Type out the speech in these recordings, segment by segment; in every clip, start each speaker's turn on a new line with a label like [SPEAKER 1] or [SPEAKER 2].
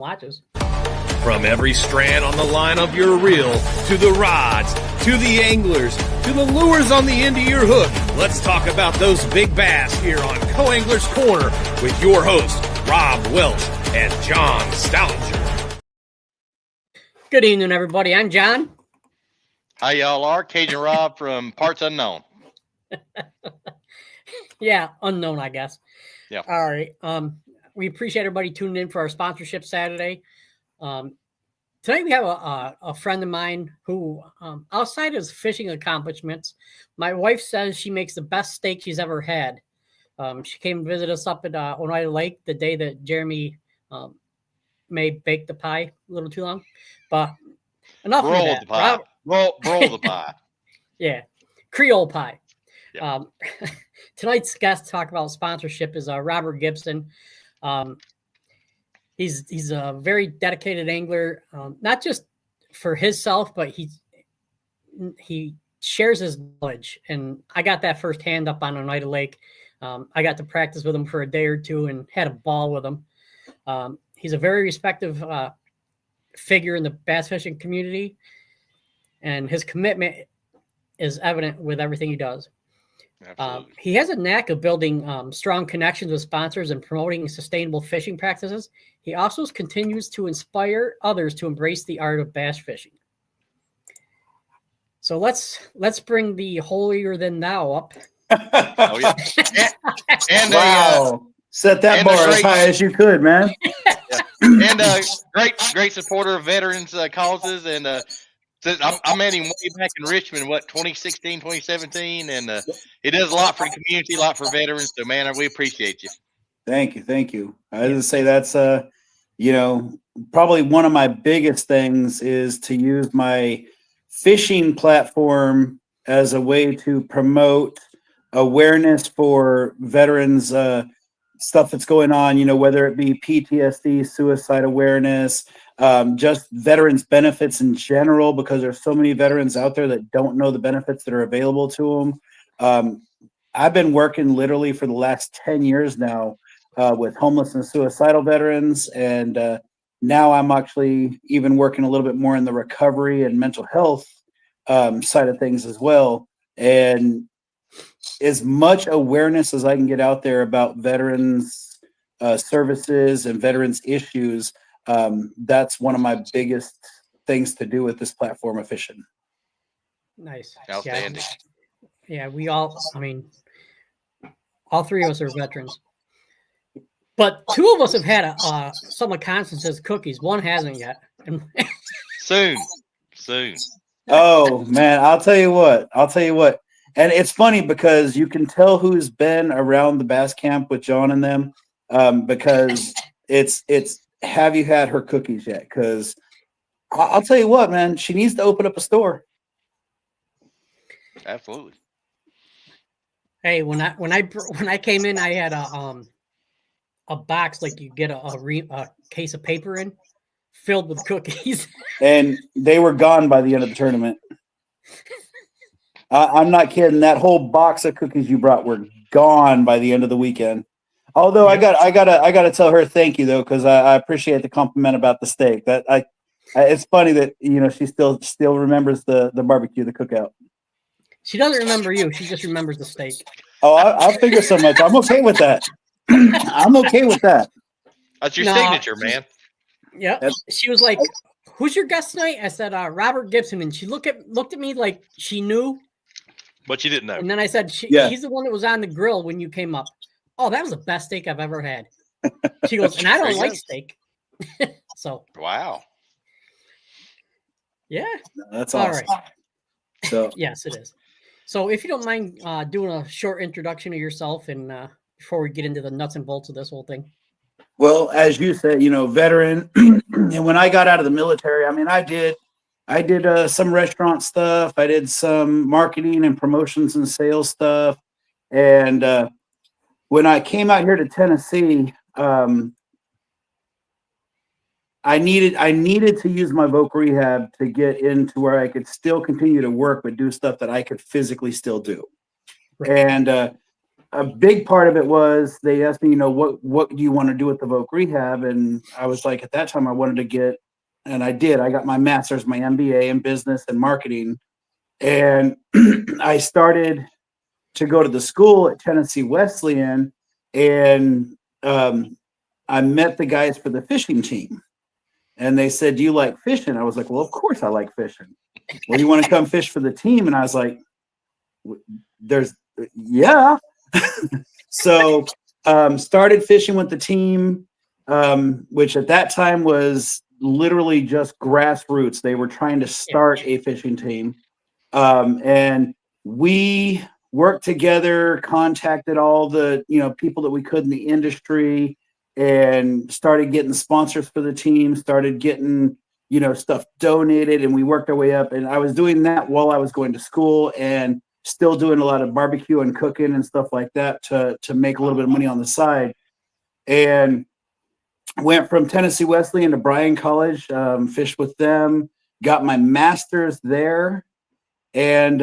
[SPEAKER 1] watches.
[SPEAKER 2] From every strand on the line of your reel, to the rods, to the anglers, to the lures on the end of your hook, let's talk about those big bass here on Co-Angler's Corner with your hosts, Rob Welch and John Stoudinger.
[SPEAKER 1] Good evening, everybody. I'm John.
[SPEAKER 3] Hi, y'all are. Cajun Rob from Parts Unknown.
[SPEAKER 1] Yeah, unknown, I guess.
[SPEAKER 3] Yeah.
[SPEAKER 1] All right. We appreciate everybody tuning in for our sponsorship Saturday. Tonight we have a friend of mine who, outside of his fishing accomplishments, my wife says she makes the best steak she's ever had. She came and visit us up at Oneida Lake the day that Jeremy may bake the pie a little too long. But enough of that.
[SPEAKER 3] Roll the pie.
[SPEAKER 1] Yeah, Creole pie.
[SPEAKER 3] Yeah.
[SPEAKER 1] Tonight's guest to talk about sponsorship is Robert Gibson. He's a very dedicated angler, not just for himself, but he shares his knowledge. And I got that firsthand up on Oneida Lake. I got to practice with him for a day or two and had a ball with him. He's a very respected figure in the bass fishing community, and his commitment is evident with everything he does. He has a knack of building strong connections with sponsors and promoting sustainable fishing practices. He also continues to inspire others to embrace the art of bass fishing. So let's bring the holier than thou up.
[SPEAKER 3] Oh yeah, and
[SPEAKER 4] wow! Set that bar as high as you could, man.
[SPEAKER 3] Yeah. And great supporter of veterans causes, and I met him way back in Richmond, 2016, 2017, and he does a lot for the community, a lot for veterans. So, man, we appreciate you.
[SPEAKER 4] Thank you. I was gonna say that's probably one of my biggest things is to use my fishing platform as a way to promote awareness for veterans, stuff that's going on, whether it be PTSD, suicide awareness, just veterans benefits in general, because there's so many veterans out there that don't know the benefits that are available to them. I've been working literally for the last 10 years now with homeless and suicidal veterans. And now I'm actually even working a little bit more in the recovery and mental health side of things as well. And as much awareness as I can get out there about veterans services and veterans issues, that's one of my biggest things to do with this platform of fishing.
[SPEAKER 1] Nice.
[SPEAKER 3] Outstanding.
[SPEAKER 1] Yeah, we all three of us are veterans. But two of us have had some of Constance's cookies. One hasn't yet.
[SPEAKER 3] Soon.
[SPEAKER 4] Oh, man, I'll tell you what. And it's funny because you can tell who's been around the bass camp with John and them, because it's have you had her cookies yet? Because I'll tell you what, man, she needs to open up a store.
[SPEAKER 3] Absolutely.
[SPEAKER 1] Hey, when I came in, I had a box like you get a case of paper in, filled with cookies, and
[SPEAKER 4] they were gone by the end of the tournament. I'm not kidding. That whole box of cookies you brought were gone by the end of the weekend. Although I gotta tell her thank you though, because I appreciate the compliment about the steak. It's funny that she still remembers the barbecue, the cookout.
[SPEAKER 1] She doesn't remember you. She just remembers the steak.
[SPEAKER 4] Oh, I figure so much. I'm okay with that. I'm okay with that.
[SPEAKER 3] That's your signature, man.
[SPEAKER 1] Yeah. She was like, "Who's your guest tonight?" I said, "Robert Gibson," and she looked at me like she knew,
[SPEAKER 3] but she didn't know.
[SPEAKER 1] And then I said, "He's the one that was on the grill when you came up." Oh, that was the best steak I've ever had. She goes, and I don't like steak. So
[SPEAKER 3] wow.
[SPEAKER 1] Yeah.
[SPEAKER 4] That's awesome.
[SPEAKER 1] All right.
[SPEAKER 4] So
[SPEAKER 1] yes, it is. So if you don't mind doing a short introduction of yourself and before we get into the nuts and bolts of this whole thing.
[SPEAKER 4] Well, as you said, veteran, and when I got out of the military, I did some restaurant stuff. I did some marketing and promotions and sales stuff. And when I came out here to Tennessee, I needed to use my voc rehab to get into where I could still continue to work, but do stuff that I could physically still do. Right. And a big part of it was they asked me, what do you want to do with the Voc Rehab? And I was like, at that time, I wanted to get, and I did. I got my master's, my MBA in business and marketing. And I started to go to the school at Tennessee Wesleyan, and I met the guys for the fishing team. And they said, do you like fishing? I was like, well, of course I like fishing. Well, you want to come fish for the team? And I was like, yeah. So started fishing with the team, which at that time was literally just grassroots. They were trying to start a fishing team. And we worked together, contacted all the people that we could in the industry, and started getting sponsors for the team, started getting stuff donated, and we worked our way up. And I was doing that while I was going to school and still doing a lot of barbecue and cooking and stuff like that to make a little bit of money on the side. And went from Tennessee Wesleyan to Bryan College, fished with them, got my master's there. And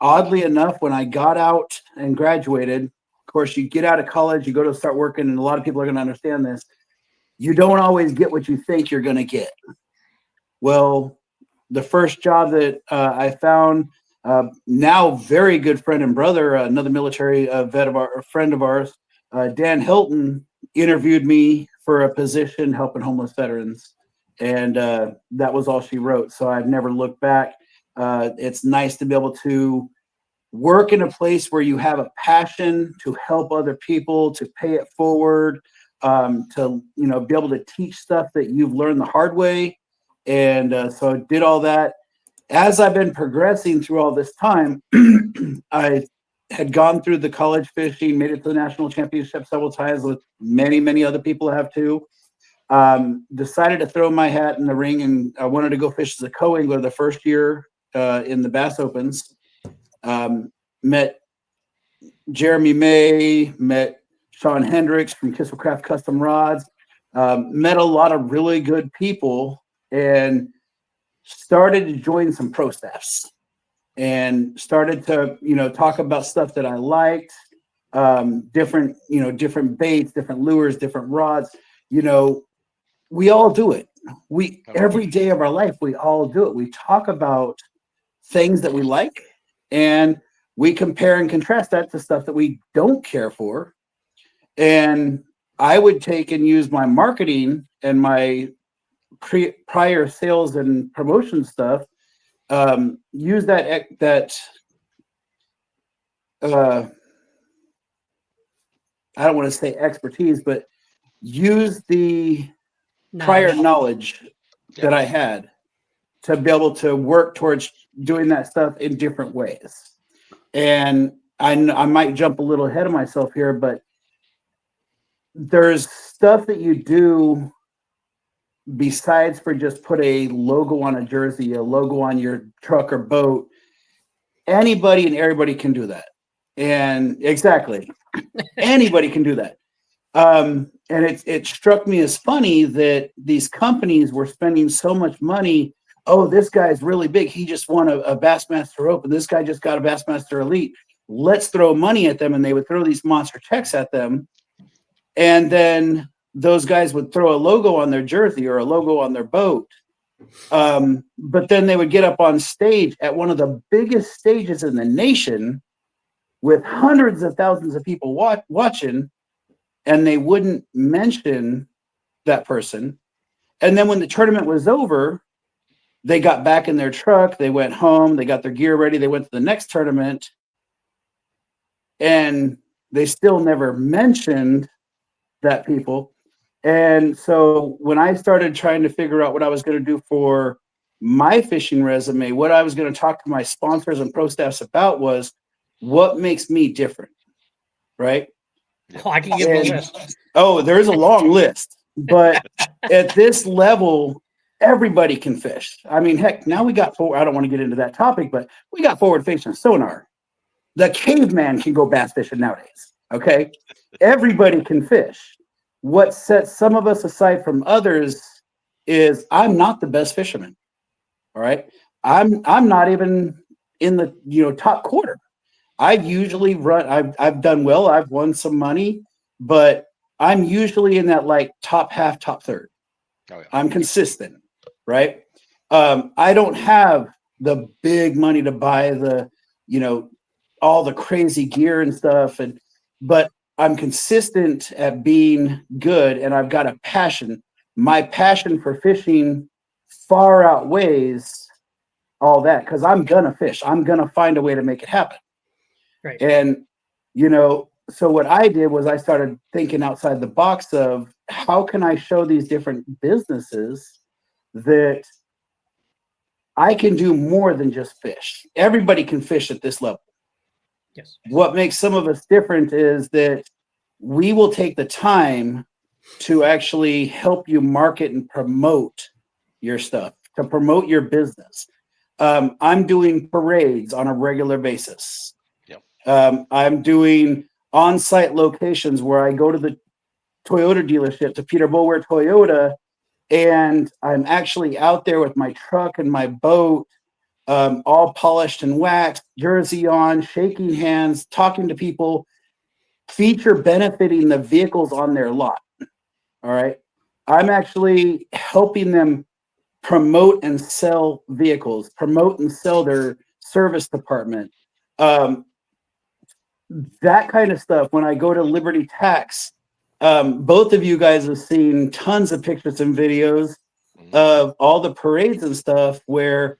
[SPEAKER 4] oddly enough, when I got out and graduated, of course, you get out of college, you go to start working, and a lot of people are going to understand this. You don't always get what you think you're going to get. Well, the first job that I found, now very good friend and brother, another military vet of a friend of ours, Dan Hilton, interviewed me for a position helping homeless veterans. And that was all she wrote. So I've never looked back. It's nice to be able to work in a place where you have a passion to help other people, to pay it forward, to be able to teach stuff that you've learned the hard way. And so I did all that. As I've been progressing through all this time, I had gone through the college fishing, made it to the national championship several times with many, many other people have too. Decided to throw my hat in the ring, and I wanted to go fish as a co-angler the first year in the Bass Opens. Met Jeremy May, met Sean Hendricks from Kisselcraft Custom Rods, met a lot of really good people, and started to join some pro staffs and started to, talk about stuff that I liked, different baits, different lures, different rods. We all do it. Every day of our life, we all do it. We talk about things that we like, and we compare and contrast that to stuff that we don't care for. And I would take and use my marketing and my prior sales and promotion stuff, use that I don't want to say expertise, but use the prior knowledge that I had to be able to work towards doing that stuff in different ways. And I might jump a little ahead of myself here, but there's stuff that you do besides for just put a logo on a jersey, a logo on your truck or boat. Anybody and everybody can do that. And exactly, anybody can do that. And it struck me as funny that these companies were spending so much money. Oh, this guy's really big. He just won a Bassmaster Open. This guy just got a Bassmaster Elite. Let's throw money at them. And they would throw these monster checks at them. And then those guys would throw a logo on their jersey or a logo on their boat. But then they would get up on stage at one of the biggest stages in the nation with hundreds of thousands of people watching, and they wouldn't mention that person. And then when the tournament was over, they got back in their truck, they went home, they got their gear ready, they went to the next tournament, and they still never mentioned that people. And so when I started trying to figure out what I was going to do for my fishing resume, what I was going to talk to my sponsors and pro staffs about was what makes me different, right?
[SPEAKER 1] Oh, I can give you a list.
[SPEAKER 4] Oh, there's a long list, but at this level, everybody can fish. I mean, heck, now we got forward. I don't want to get into that topic, but we got forward facing sonar. The caveman can go bass fishing nowadays. Okay, everybody can fish. What sets some of us aside from others is I'm not the best fisherman. All right, I'm not even in the top quarter. I've usually I've done well. I've won some money, but I'm usually in that like top half, top third.
[SPEAKER 3] Oh, yeah.
[SPEAKER 4] I'm consistent, right? I don't have the big money to buy the, all the crazy gear and stuff, but I'm consistent at being good, and I've got a passion. My passion for fishing far outweighs all that because I'm gonna fish. I'm gonna find a way to make it happen.
[SPEAKER 1] Right.
[SPEAKER 4] And so what I did was I started thinking outside the box of how can I show these different businesses that I can do more than just fish. Everybody can fish at this level.
[SPEAKER 1] Yes.
[SPEAKER 4] What makes some of us different is that we will take the time to actually help you market and promote your stuff, to promote your business. I'm doing parades on a regular basis.
[SPEAKER 3] Yep.
[SPEAKER 4] I'm doing on-site locations where I go to the Toyota dealership, to Peter Boulware Toyota, and I'm actually out there with my truck and my boat, all polished and waxed, jersey on, shaking hands, talking to people, feature benefiting the vehicles on their lot. All right. I'm actually helping them promote and sell vehicles, promote and sell their service department. That kind of stuff. When I go to Liberty Tax, both of you guys have seen tons of pictures and videos of all the parades and stuff where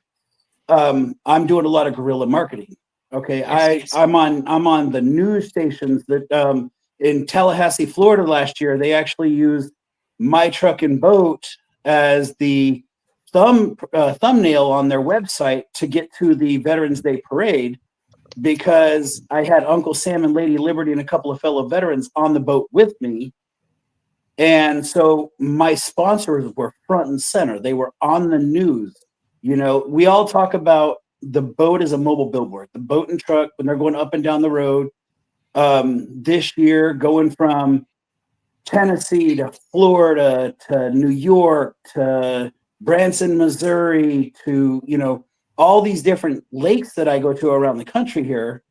[SPEAKER 4] I'm doing a lot of guerrilla marketing. Okay, I'm on the news stations that in Tallahassee, Florida last year, they actually used my truck and boat as the thumbnail on their website to get to the Veterans Day parade, because I had Uncle Sam and Lady Liberty and a couple of fellow veterans on the boat with me. And so my sponsors were front and center. They were on the news. We all talk about the boat as a mobile billboard, the boat and truck when they're going up and down the road. This year, going from Tennessee to Florida to New York to Branson, Missouri to, all these different lakes that I go to around the country here.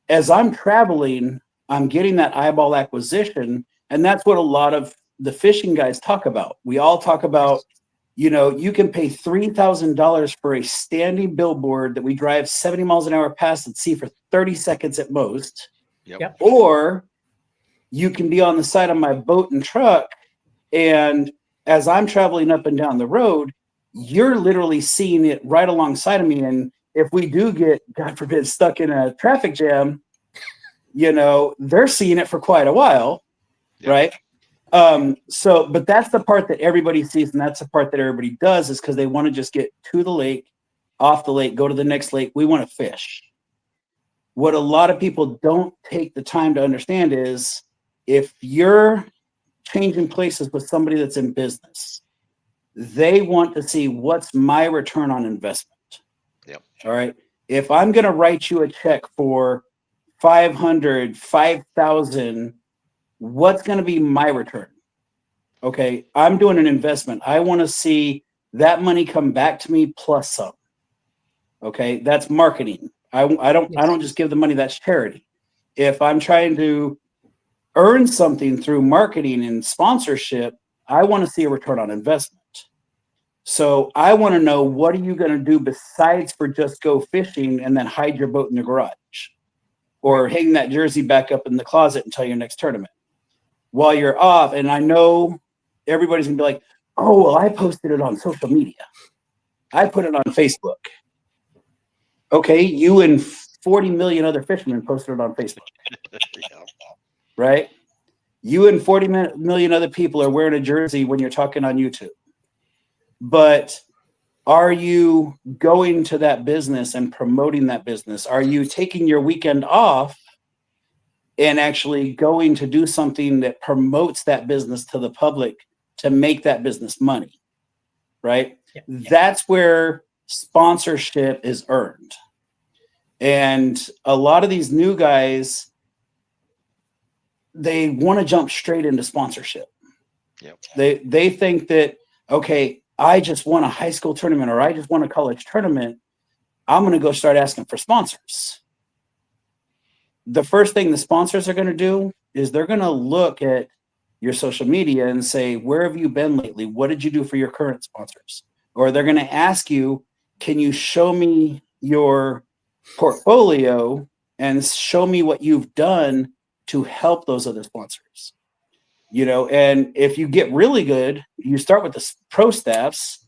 [SPEAKER 4] As I'm traveling, I'm getting that eyeball acquisition. And that's what a lot of the fishing guys talk about. We all talk about, you can pay $3,000 for a standing billboard that we drive 70 miles an hour past and see for 30 seconds at most.
[SPEAKER 3] Yep.
[SPEAKER 4] Or you can be on the side of my boat and truck, and as I'm traveling up and down the road, you're literally seeing it right alongside of me. And if we do get, God forbid, stuck in a traffic jam, they're seeing it for quite a while. Yep. Right. But that's the part that everybody sees, and that's the part that everybody does, is because they want to just get to the lake, off the lake, go to the next lake. We want to fish. What a lot of people don't take the time to understand is if you're changing places with somebody that's in business, they want to see what's my return on investment.
[SPEAKER 3] Yep.
[SPEAKER 4] All right. If I'm going to write you a check for 500, 5,000, what's going to be my return? Okay. I'm doing an investment. I want to see that money come back to me plus some. Okay. That's marketing. I don't just give the money. That's charity. If I'm trying to earn something through marketing and sponsorship, I want to see a return on investment. So I want to know, what are you going to do besides for just go fishing and then hide your boat in the garage or hang that jersey back up in the closet until your next tournament while you're off? And I know everybody's gonna be like, oh, well, I posted it on social media. I put it on Facebook. Okay, you and 40 million other fishermen posted it on Facebook.
[SPEAKER 3] Yeah.
[SPEAKER 4] Right? You and 40 million other people are wearing a jersey when you're talking on YouTube. But are you going to that business and promoting that business? Are you taking your weekend off and actually going to do something that promotes that business to the public to make that business money? Right?
[SPEAKER 1] Yeah.
[SPEAKER 4] That's where sponsorship is earned. And a lot of these new guys, they want to jump straight into sponsorship.
[SPEAKER 3] Yep.
[SPEAKER 4] They think that, okay, I just won a high school tournament or I just won a college tournament, I'm going to go start asking for sponsors. the first thing the sponsors are going to do is they're going to look at your social media and say, where have you been lately? What did you do for your current sponsors? Or they're going to ask you, can you show me your portfolio and show me what you've done to help those other sponsors? You know, and if you get really good, you start with the pro staffs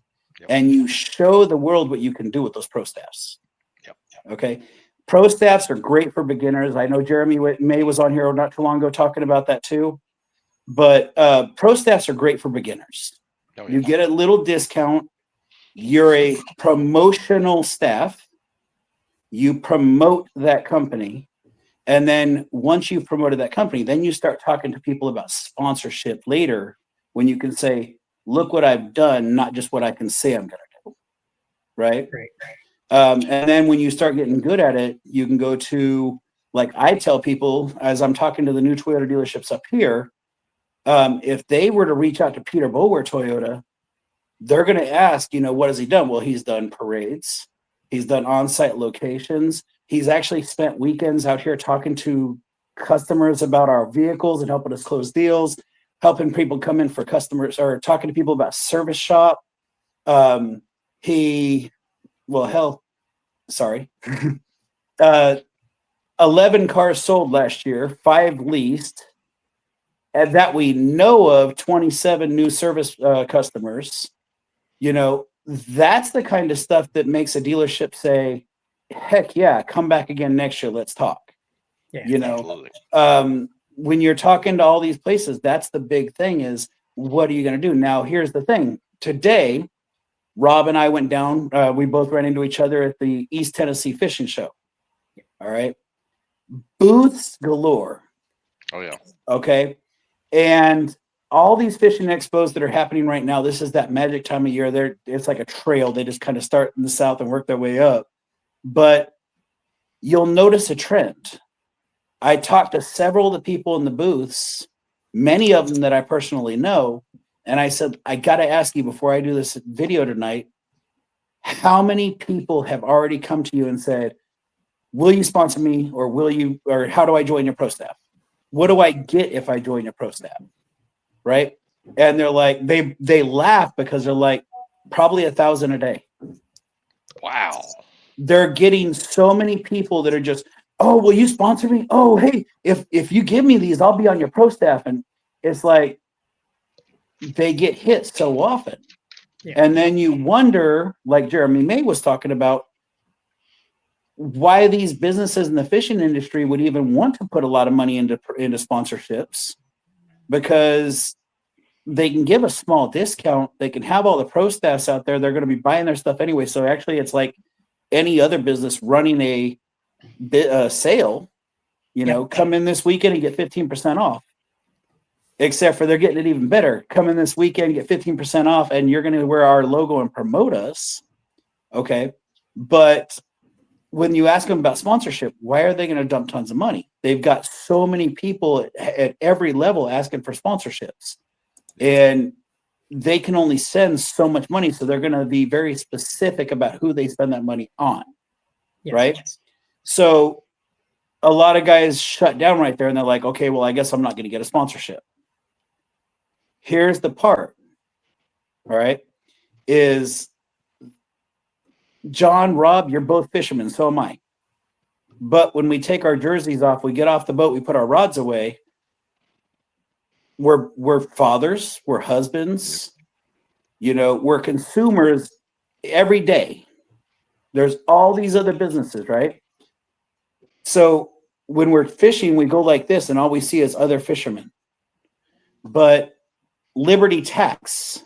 [SPEAKER 4] and you show the world what you can do with those pro staffs. Okay. Pro staffs are great for beginners. I know Jeremy May was on here not too long ago talking about that too. But pro staffs are great for beginners. You get a little discount. You're a promotional staff. You promote that company. And then once you've promoted that company, then you start talking to people about sponsorship later when you can say, look what I've done, not just what I can say I'm going to do. Right? And then when you start getting good at it, you can go to, like I tell people as I'm talking to the new Toyota dealerships up here, if they were to reach out to Peter Bower Toyota, they're going to ask, you know, what has he done? Well, he's done parades. He's done on-site locations. He's actually spent weekends out here talking to customers about our vehicles and helping us close deals, helping people come in for customers or talking to people about service shop. 11 cars sold last year, 5 leased. And that we know of, 27 new service customers. You know, that's the kind of stuff that makes a dealership say, heck yeah, come back again next year. Let's talk.
[SPEAKER 1] Yeah,
[SPEAKER 4] you know, when you're talking to all these places, that's the big thing is, what are you going to do? Now, here's the thing. Today, Rob and I went down. We both ran into each other at the East Tennessee Fishing Show. All right. Booths galore.
[SPEAKER 3] Oh, yeah.
[SPEAKER 4] Okay. And all these fishing expos that are happening right now, this is that magic time of year. It's like a trail. They just kind of start in the south and work their way up. But you'll notice a trend. I talked to several of the people in the booths, many of them that I personally know, and I said, I got to ask you before I do this video tonight, how many people have already come to you and said, will you sponsor me, or how do I join your pro staff? What do I get if I join your pro staff? Right. And they're like, they laugh because they're like, probably 1,000 a day.
[SPEAKER 3] Wow.
[SPEAKER 4] They're getting so many people that are just, oh, will you sponsor me? Oh, hey, if you give me these, I'll be on your pro staff. And it's like, they get hit so often. Yeah. And then you wonder, like Jeremy May was talking about, why these businesses in the fishing industry would even want to put a lot of money into sponsorships, because they can give a small discount. They can have all the pro staffs out there. They're going to be buying their stuff anyway. So actually it's like any other business running a sale, you know, come in this weekend and get 15% off, except for they're getting it even better. Come in this weekend, get 15% off, and you're going to wear our logo and promote us. Okay. But when you ask them about sponsorship, why are they going to dump tons of money? They've got so many people at every level asking for sponsorships, and they can only send so much money. So they're going to be very specific about who they spend that money on. Yeah. Right. So a lot of guys shut down right there, and they're like, okay, well, I guess I'm not going to get a sponsorship. Here's the part. All right. Is John, Rob, you're both fishermen, so am I. But when we take our jerseys off, we get off the boat, we put our rods away. We're fathers, we're husbands, you know, we're consumers every day. There's all these other businesses, right? So when we're fishing, we go like this, and all we see is other fishermen. But Liberty Tax,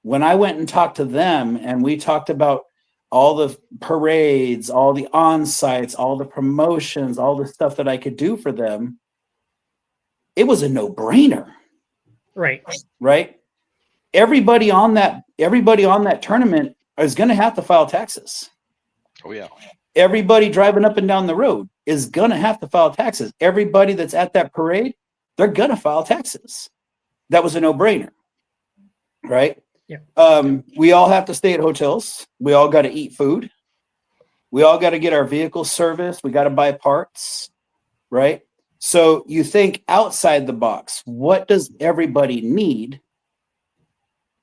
[SPEAKER 4] when I went and talked to them, and we talked about all the parades, all the on-sites, all the promotions, all the stuff that I could do for them, it was a no-brainer.
[SPEAKER 1] Right.
[SPEAKER 4] Right. Everybody on that tournament is going to have to file taxes.
[SPEAKER 3] Oh, yeah.
[SPEAKER 4] Everybody driving up and down the road is going to have to file taxes. Everybody that's at that parade, they're going to file taxes. That was a no-brainer. Right. Yeah. We all have to stay at hotels. We all got to eat food. We all got to get our vehicles serviced. We got to buy parts. right? So you think outside the box. What does everybody need?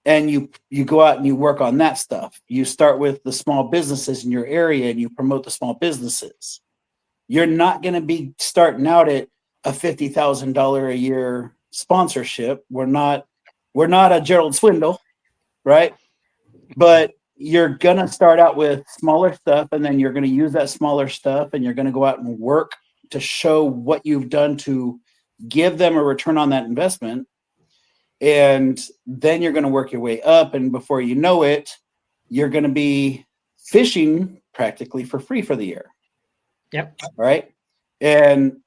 [SPEAKER 4] And you go out and you work on that stuff. You start with the small businesses in your area and you promote the small businesses. You're not going to be starting out at a $50,000 a year sponsorship. We're not a Gerald Swindle, right? But you're going to start out with smaller stuff, and then you're going to use that smaller stuff, and you're going to go out and work to show what you've done to give them a return on that investment. And then you're going to work your way up, and before you know it, you're going to be fishing practically for free for the year.
[SPEAKER 1] Yep.
[SPEAKER 4] Right. And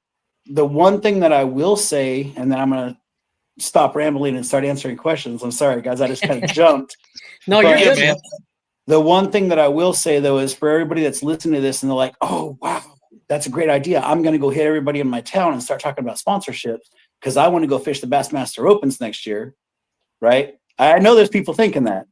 [SPEAKER 4] the one thing that I will say, and then I'm going to stop rambling and start answering questions. I'm sorry, guys. I just kind of jumped.
[SPEAKER 1] No, you're good,
[SPEAKER 3] man.
[SPEAKER 4] The one thing that I will say, though, is for everybody that's listening to this and they're like, oh, wow, that's a great idea. I'm going to go hit everybody in my town and start talking about sponsorships because I want to go fish the Bassmaster Opens next year. Right. I know there's people thinking that.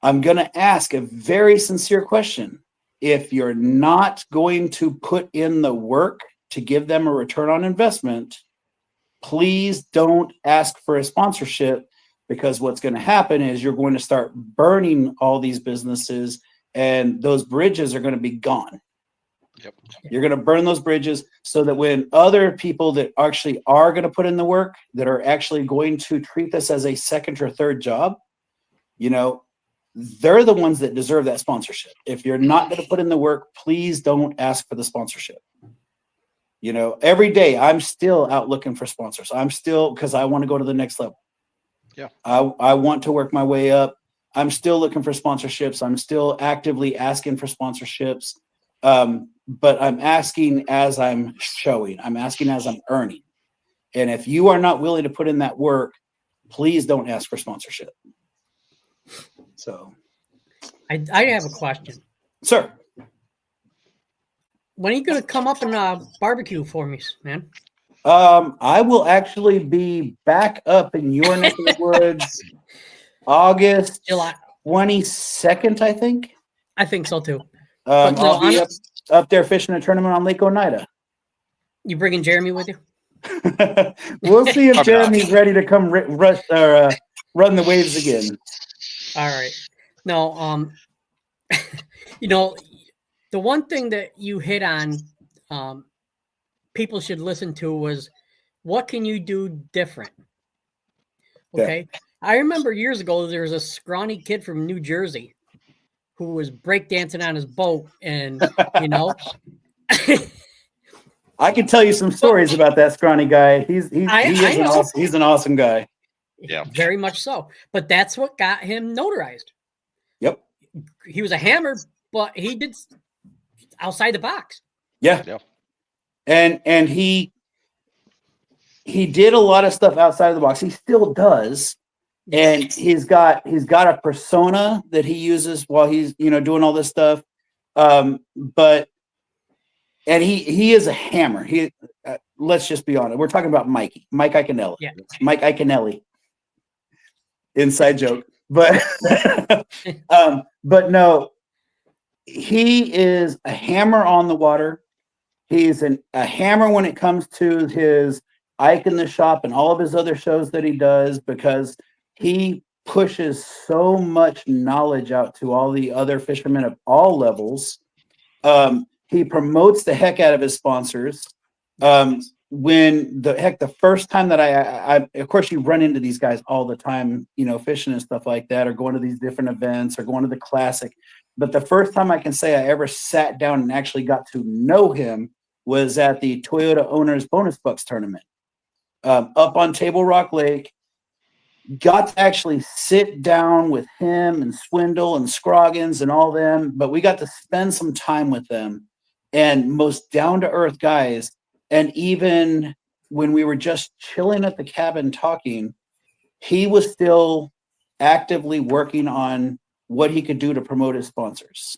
[SPEAKER 4] I'm going to ask a very sincere question. If you're not going to put in the work to give them a return on investment, please don't ask for a sponsorship, because what's going to happen is you're going to start burning all these businesses and those bridges are going to be gone.
[SPEAKER 3] Yep.
[SPEAKER 4] You're going to burn those bridges so that when other people that actually are going to put in the work, that are actually going to treat this as a second or third job, you know, they're the ones that deserve that sponsorship. If you're not going to put in the work, please don't ask for the sponsorship. You know, every day I'm still out looking for sponsors. I'm still, because I want to go to the next level.
[SPEAKER 3] Yeah.
[SPEAKER 4] I want to work my way up. I'm still looking for sponsorships. I'm still actively asking for sponsorships. But I'm asking as I'm showing. I'm asking as I'm earning. And if you are not willing to put in that work, please don't ask for sponsorship. So,
[SPEAKER 1] I have a question.
[SPEAKER 4] Sir.
[SPEAKER 1] When are you going to come up and barbecue for me, man?
[SPEAKER 4] I will actually be back up in your neck of the woods August
[SPEAKER 1] July
[SPEAKER 4] 22nd, I think.
[SPEAKER 1] I think so too.
[SPEAKER 4] I'll be up there fishing a tournament on Lake Oneida.
[SPEAKER 1] You bringing Jeremy with you?
[SPEAKER 4] We'll see if Jeremy's ready to come run the waves again.
[SPEAKER 1] All right. No, you know, the one thing that you hit on, people should listen to was, what can you do different? Okay. Yeah. I remember years ago, there was a scrawny kid from New Jersey who was breakdancing on his boat, and, you know,
[SPEAKER 4] I can tell you some stories about that scrawny guy. He's an awesome guy.
[SPEAKER 3] Yeah,
[SPEAKER 1] very much so. But that's what got him notarized.
[SPEAKER 4] Yep.
[SPEAKER 1] He was a hammer, but he did outside the box.
[SPEAKER 4] Yeah. Yeah. And he did a lot of stuff outside of the box. He still does. And he's got a persona that he uses while he's, you know, doing all this stuff. But he is a hammer. Let's just be honest. We're talking about Mike Iaconelli.
[SPEAKER 1] Yeah.
[SPEAKER 4] Mike Iaconelli. Inside joke. But but no, he is a hammer on the water. He's a hammer when it comes to his Ike in the Shop and all of his other shows that he does, because he pushes so much knowledge out to all the other fishermen of all levels. He promotes the heck out of his sponsors. The first time that I of course you run into these guys all the time, you know, fishing and stuff like that, or going to these different events or going to the classic. But the first time I can say I ever sat down and actually got to know him was at the Toyota Owners Bonus Bucks tournament up on Table Rock Lake. Got to actually sit down with him and Swindle and Scroggins and all them, but we got to spend some time with them, and most down-to-earth guys. And even when we were just chilling at the cabin talking, he was still actively working on what he could do to promote his sponsors.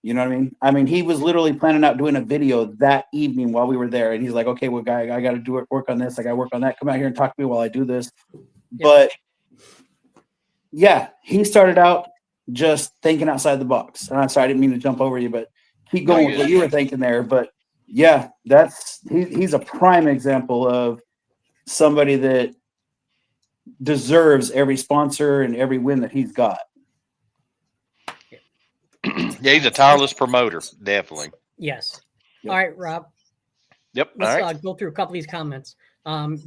[SPEAKER 4] You know what I mean? I mean, he was literally planning out doing a video that evening while we were there. And he's like, okay, well, guy, I got to work on this. I got to work on that. Come out here and talk to me while I do this. Yeah. But yeah, he started out just thinking outside the box. And I'm sorry, I didn't mean to jump over you, but keep going with what you were thinking there. But Yeah, he's a prime example of somebody that deserves every sponsor and every win that he's got.
[SPEAKER 3] Yeah, he's a tireless promoter, definitely.
[SPEAKER 1] Yes.
[SPEAKER 4] Yep.
[SPEAKER 1] All right, Rob.
[SPEAKER 3] Yep.
[SPEAKER 1] Let's
[SPEAKER 3] All right.
[SPEAKER 1] go through a couple of these comments.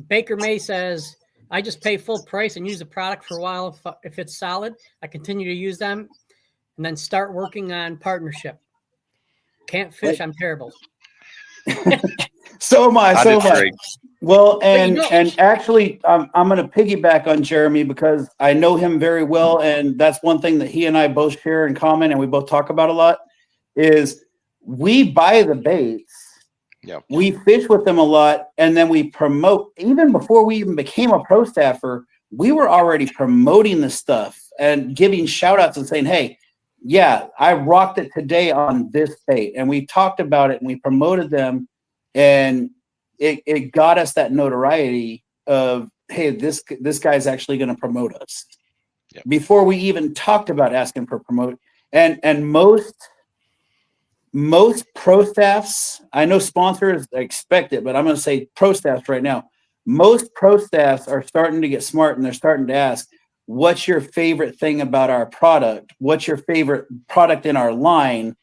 [SPEAKER 1] Baker May says, I just pay full price and use the product for a while. If it's solid, I continue to use them and then start working on partnership. Can't fish. I'm terrible.
[SPEAKER 4] So am I. So am I. Well, and actually, I'm going to piggyback on Jeremy because I know him very well, and that's one thing that he and I both share in common, and we both talk about a lot. Is we buy the baits, we fish with them a lot, and then we promote. Even before we even became a pro staffer, we were already promoting the stuff and giving shout outs and saying, hey, yeah, I rocked it today on this bait. And we talked about it and we promoted them, and it got us that notoriety of, hey, this guy's actually going to promote us.
[SPEAKER 3] Yep.
[SPEAKER 4] Before we even talked about asking for promote. And most pro staffs, I know sponsors expect it, but I'm going to say pro staffs right now. Most pro staffs are starting to get smart, and they're starting to ask, what's your favorite thing about our product? What's your favorite product in our line?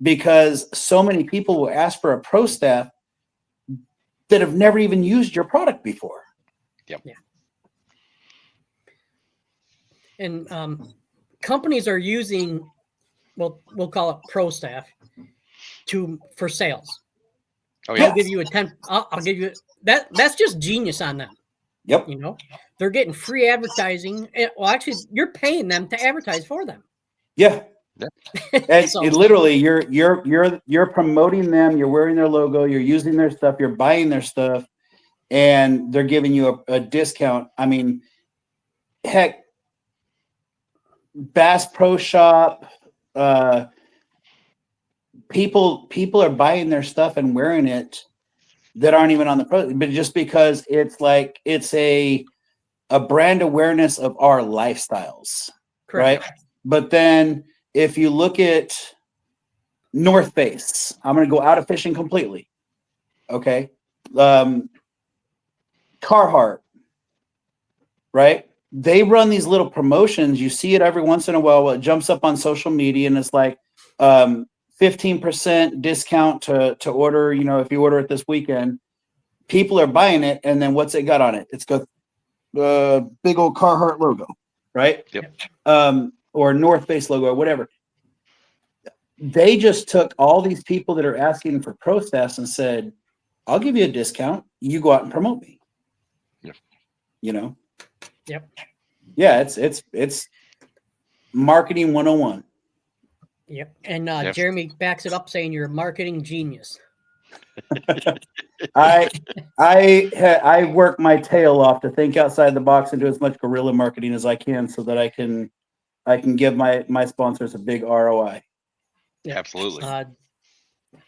[SPEAKER 4] Because so many people will ask for a pro staff that have never even used your product before.
[SPEAKER 3] Yep.
[SPEAKER 1] Yeah. And companies are using, well, we'll call it pro staff for sales.
[SPEAKER 3] Oh yeah.
[SPEAKER 1] I'll give you I'll give you that. That's just genius on them.
[SPEAKER 4] Yep.
[SPEAKER 1] You know, they're getting free advertising. Well, actually, you're paying them to advertise for them.
[SPEAKER 4] Yeah. And
[SPEAKER 1] So,
[SPEAKER 4] literally, you're promoting them. You're wearing their logo. You're using their stuff. You're buying their stuff, and they're giving you a discount. I mean, heck, Bass Pro Shop. People are buying their stuff and wearing it that aren't even on the pro, but just because it's like it's a brand awareness of our lifestyles. Correct. Right? But then if you look at North Face, I'm going to go out of fishing completely. Okay. Carhartt, right? They run these little promotions. You see it every once in a while. It jumps up on social media and it's like 15% discount to order, if you order it this weekend. People are buying it, and then what's it got on it? It's got the big old Carhartt logo, right?
[SPEAKER 3] Yep.
[SPEAKER 4] Or North Face logo or whatever. They just took all these people that are asking for pro staffs and said, I'll give you a discount. You go out and promote me.
[SPEAKER 3] Yep.
[SPEAKER 1] Yep.
[SPEAKER 4] Yeah, it's marketing 101.
[SPEAKER 1] Yep. And Jeremy backs it up saying you're a marketing genius.
[SPEAKER 4] I work my tail off to think outside the box and do as much guerrilla marketing as I can so that I can give my sponsors a big ROI.
[SPEAKER 3] Yeah, absolutely.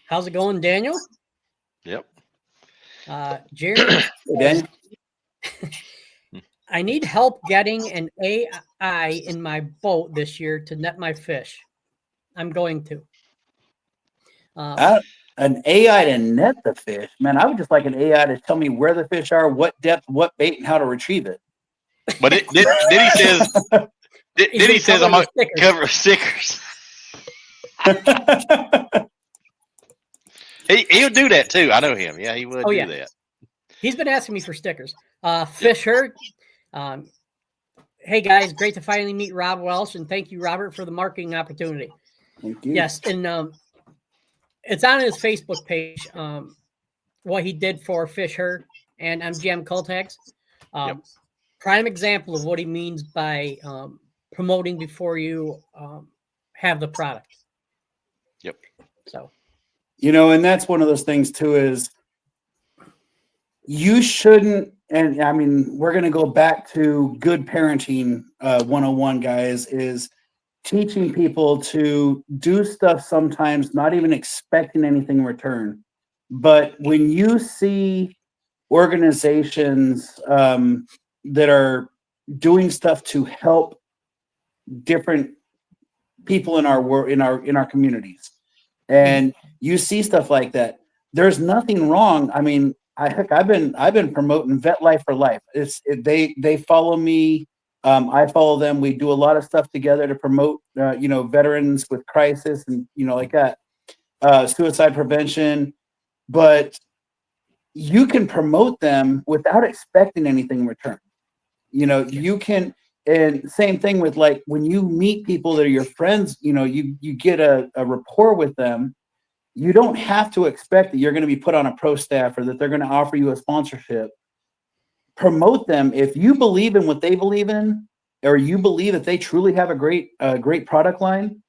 [SPEAKER 1] How's it going, Daniel?
[SPEAKER 3] Yep.
[SPEAKER 1] Jeremy.
[SPEAKER 4] Daniel?
[SPEAKER 1] I need help getting an AI in my boat this year to net my fish. I'm going to.
[SPEAKER 4] An AI to net the fish? Man, I would just like an AI to tell me where the fish are, what depth, what bait, and how to retrieve it.
[SPEAKER 3] But then he says, he says I'm going to cover stickers. He'll do that too. I know him. Yeah, he would do that.
[SPEAKER 1] He's been asking me for stickers. Fisher. Hey guys, great to finally meet Rob Welsh, and thank you, Robert, for the marketing opportunity.
[SPEAKER 4] Thank you.
[SPEAKER 1] Yes, and it's on his Facebook page. What he did for Fisher and MGM Coltags. Prime example of what he means by promoting before you have the product.
[SPEAKER 3] Yep.
[SPEAKER 1] So,
[SPEAKER 4] and that's one of those things too, is you shouldn't, and I mean, we're going to go back to good parenting 101, guys, is teaching people to do stuff sometimes not even expecting anything in return. But when you see organizations that are doing stuff to help different people in our communities, and you see stuff like that, there's nothing wrong. I mean, I've been promoting Vet Life for Life. They follow me. I follow them. We do a lot of stuff together to promote, veterans with crisis and, like that, suicide prevention. But you can promote them without expecting anything in return. You can, and same thing with like when you meet people that are your friends, you get a rapport with them. You don't have to expect that you're going to be put on a pro staff or that they're going to offer you a sponsorship. Promote them. If you believe in what they believe in, or you believe that they truly have a great product line,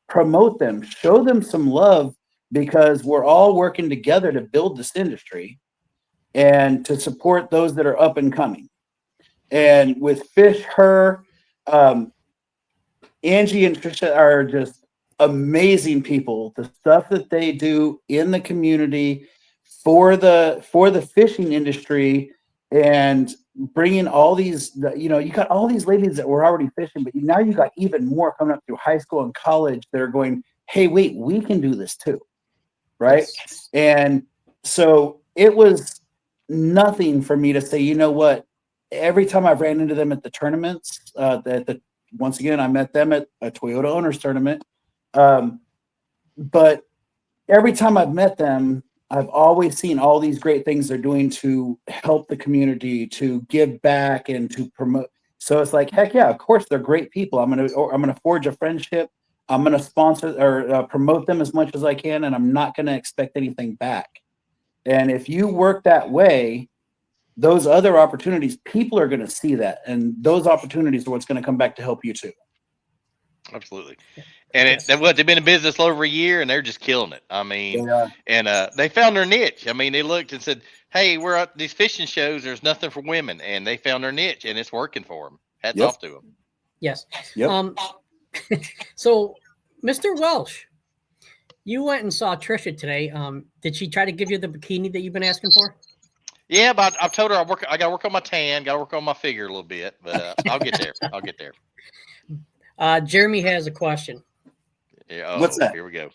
[SPEAKER 4] promote them, show them some love, because we're all working together to build this industry and to support those that are up and coming. And with Fish, Angie and Trisha are just amazing people. The stuff that they do in the community for the fishing industry, and bringing all these, you got all these ladies that were already fishing, but now you got even more coming up through high school and college that are going, hey, wait, we can do this too, right? And so it was nothing for me to say, you know what? Every time I've ran into them at the tournaments, once again, I met them at a Toyota Owners Tournament. But every time I've met them, I've always seen all these great things they're doing to help the community, to give back, and to promote. So it's like, heck yeah, of course they're great people. I'm gonna forge a friendship. I'm gonna sponsor or promote them as much as I can, and I'm not gonna expect anything back. And if you work that way, those other opportunities, people are going to see that, and those opportunities are what's going to come back to help you too.
[SPEAKER 3] Absolutely. And they've been in business over a year, and they're just killing it. I mean, and they found their niche. I mean, they looked and said, hey, we're at these fishing shows. There's nothing for women. And they found their niche, and it's working for them. Hats off to them.
[SPEAKER 1] Yes.
[SPEAKER 4] Yep.
[SPEAKER 1] So, Mr. Welsh, you went and saw Trisha today. Did she try to give you the bikini that you've been asking for?
[SPEAKER 3] Yeah, but I've told her I got to work on my tan, got to work on my figure a little bit, but I'll get there. I'll get there.
[SPEAKER 1] Jeremy has a question.
[SPEAKER 3] Yeah,
[SPEAKER 4] what's that?
[SPEAKER 3] Here we go.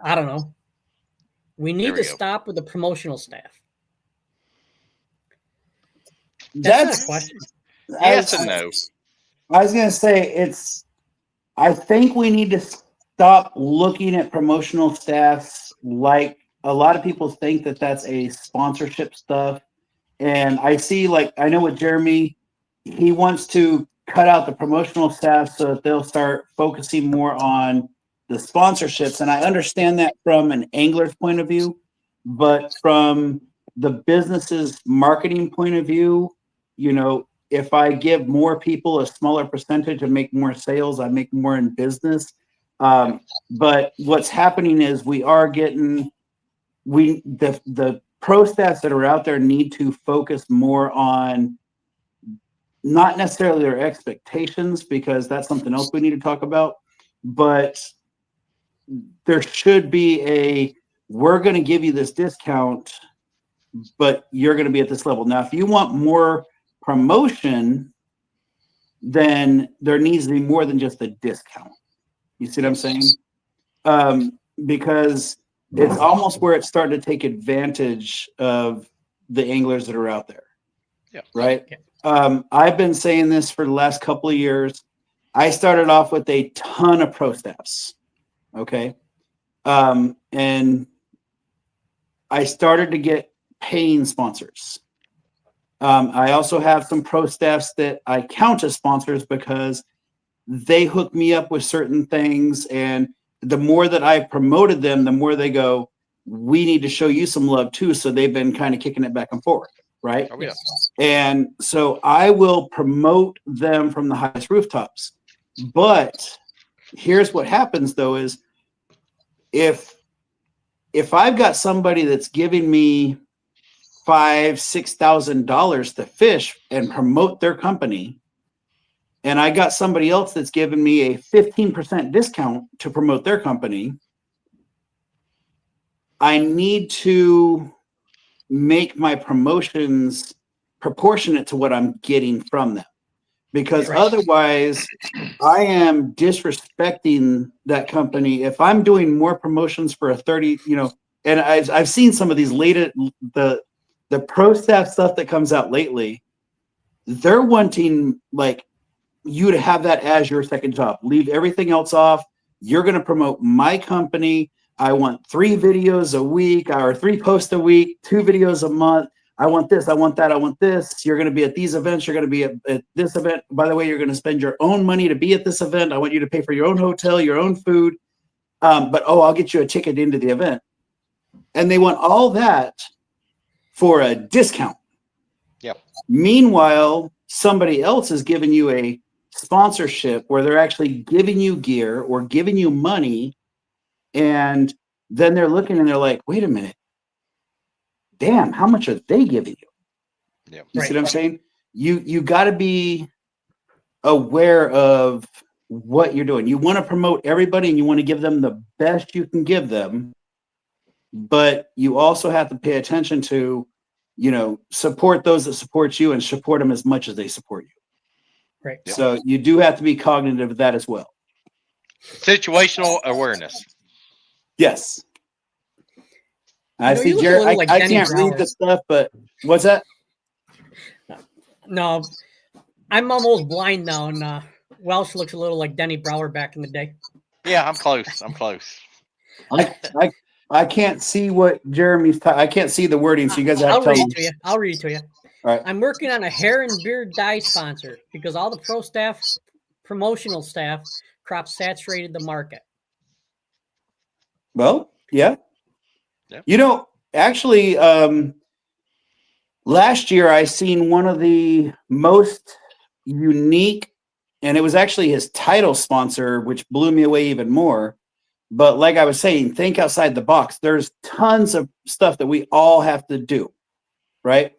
[SPEAKER 1] I don't know. We need to stop with the promotional staff. That's not a question.
[SPEAKER 3] Yes and no.
[SPEAKER 4] I was going to say I think we need to stop looking at promotional staffs like a lot of people think that that's a sponsorship stuff. And I see, like, I know with Jeremy, he wants to cut out the promotional staff so that they'll start focusing more on the sponsorships. And I understand that from an angler's point of view, but from the business's marketing point of view, if I give more people a smaller percentage and make more sales, I make more in business. But what's happening is the pro staffs that are out there need to focus more on not necessarily their expectations, because that's something else we need to talk about, but there should be we're going to give you this discount, but you're going to be at this level. Now, if you want more promotion, then there needs to be more than just a discount. You see what I'm saying? Because it's almost where it's starting to take advantage of the anglers that are out there.
[SPEAKER 3] Yeah.
[SPEAKER 4] Right.
[SPEAKER 1] Yeah.
[SPEAKER 4] I've been saying this for the last couple of years. I started off with a ton of pro staffs. Okay. And I started to get paying sponsors. I also have some pro staffs that I count as sponsors because they hook me up with certain things, and the more that I promoted them, the more they go, we need to show you some love too. So they've been kind of kicking it back and forth, right?
[SPEAKER 3] Oh, yeah.
[SPEAKER 4] And so I will promote them from the highest rooftops. But here's what happens though is if I've got somebody that's giving me $5,000-$6,000 to fish and promote their company, and I got somebody else that's giving me a 15% discount to promote their company, I need to make my promotions proportionate to what I'm getting from them. Because otherwise, I am disrespecting that company. If I'm doing more promotions for a 30, and I've seen some of these the pro staff stuff that comes out lately. They're wanting like you to have that as your second job. Leave everything else off. You're going to promote my company. I want 3 videos a week or 3 posts a week, 2 videos a month. I want this. I want that. I want this. You're going to be at these events. You're going to be at this event. By the way, you're going to spend your own money to be at this event. I want you to pay for your own hotel, your own food. But I'll get you a ticket into the event. And they want all that for a discount.
[SPEAKER 3] Yep.
[SPEAKER 4] Meanwhile, somebody else is giving you a sponsorship where they're actually giving you gear or giving you money. And then they're looking and they're like, wait a minute. Damn, how much are they giving you?
[SPEAKER 3] Yeah.
[SPEAKER 4] You see what I'm saying? You got to be aware of what you're doing. You want to promote everybody and you want to give them the best you can give them, but you also have to pay attention to, support those that support you and support them as much as they support you.
[SPEAKER 1] Right.
[SPEAKER 4] So you do have to be cognitive of that as well.
[SPEAKER 3] Situational awareness.
[SPEAKER 4] Yes. I see,
[SPEAKER 1] you look a
[SPEAKER 4] Jared.
[SPEAKER 1] little like
[SPEAKER 4] I
[SPEAKER 1] Denny
[SPEAKER 4] can't read
[SPEAKER 1] Brower.
[SPEAKER 4] the stuff, but what's that?
[SPEAKER 1] No, I'm almost blind now, and Welsh looks a little like Denny Brower back in the day.
[SPEAKER 3] Yeah, I'm close. I'm close.
[SPEAKER 4] I can't see what Jeremy's. I can't see the wording, so you guys have
[SPEAKER 1] I'll
[SPEAKER 4] to tell
[SPEAKER 1] read
[SPEAKER 4] me.
[SPEAKER 1] it to you. I'll read it to you.
[SPEAKER 4] All right.
[SPEAKER 1] I'm working on a hair and beard dye sponsor because all the pro staff, promotional staff, crop saturated the market.
[SPEAKER 4] Well, yeah.
[SPEAKER 3] Yeah.
[SPEAKER 4] Actually, last year I seen one of the most unique, and it was actually his title sponsor, which blew me away even more. But like I was saying, think outside the box. There's tons of stuff that we all have to do, right?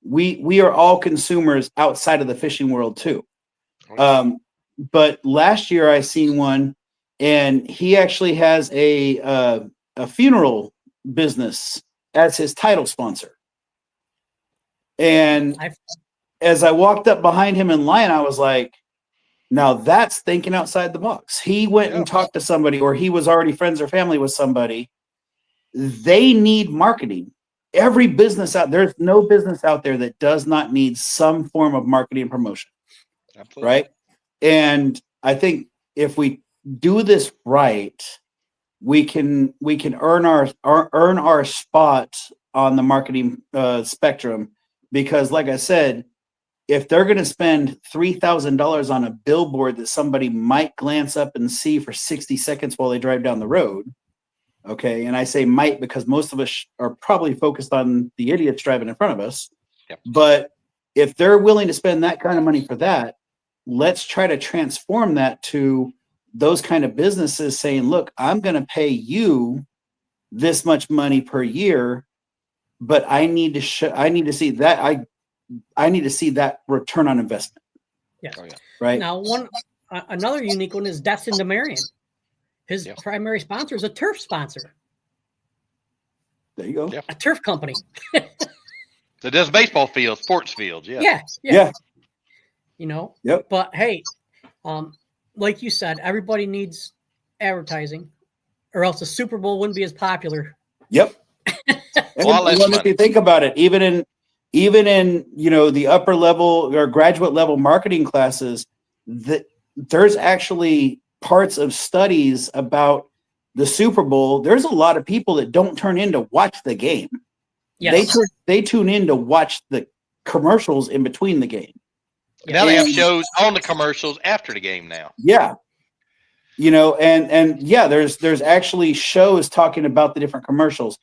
[SPEAKER 4] We are all consumers outside of the fishing world too. But last year I seen one, and he actually has a funeral business as his title sponsor. And as I walked up behind him in line, I was like, now that's thinking outside the box. He went and talked to somebody, or he was already friends or family with somebody. They need marketing. Every business there's no business out there that does not need some form of marketing and promotion. Absolutely. Right. And I think if we do this right, we can earn our spot on the marketing spectrum, because like I said, if they're going to spend $3,000 on a billboard that somebody might glance up and see for 60 seconds while they drive down the road, okay, and I say might because most of us are probably focused on the idiots driving in front of us.
[SPEAKER 3] Yep.
[SPEAKER 4] But if they're willing to spend that kind of money for that, let's try to transform that to those kind of businesses saying, look, I'm going to pay you this much money per year, but I need to see that I need to see that return on investment.
[SPEAKER 1] Yes.
[SPEAKER 3] Oh, yeah.
[SPEAKER 4] Right.
[SPEAKER 1] Now, another unique one is Destined to Marion. His primary sponsor is a turf sponsor.
[SPEAKER 4] There you go.
[SPEAKER 3] Yep.
[SPEAKER 1] A turf company.
[SPEAKER 3] So does baseball fields, sports fields.
[SPEAKER 1] Yeah.
[SPEAKER 4] Yeah.
[SPEAKER 1] Yep. But hey, like you said, everybody needs advertising, or else the Super Bowl wouldn't be as popular.
[SPEAKER 4] Yep. If you think about it, even in the upper level or graduate level marketing classes, there's actually parts of studies about the Super Bowl. There's a lot of people that don't turn in to watch the game.
[SPEAKER 1] Yes.
[SPEAKER 4] They tune in to watch the commercials in between the game.
[SPEAKER 3] Now they have shows on the commercials after the game now.
[SPEAKER 4] Yeah. There's actually shows talking about the different commercials.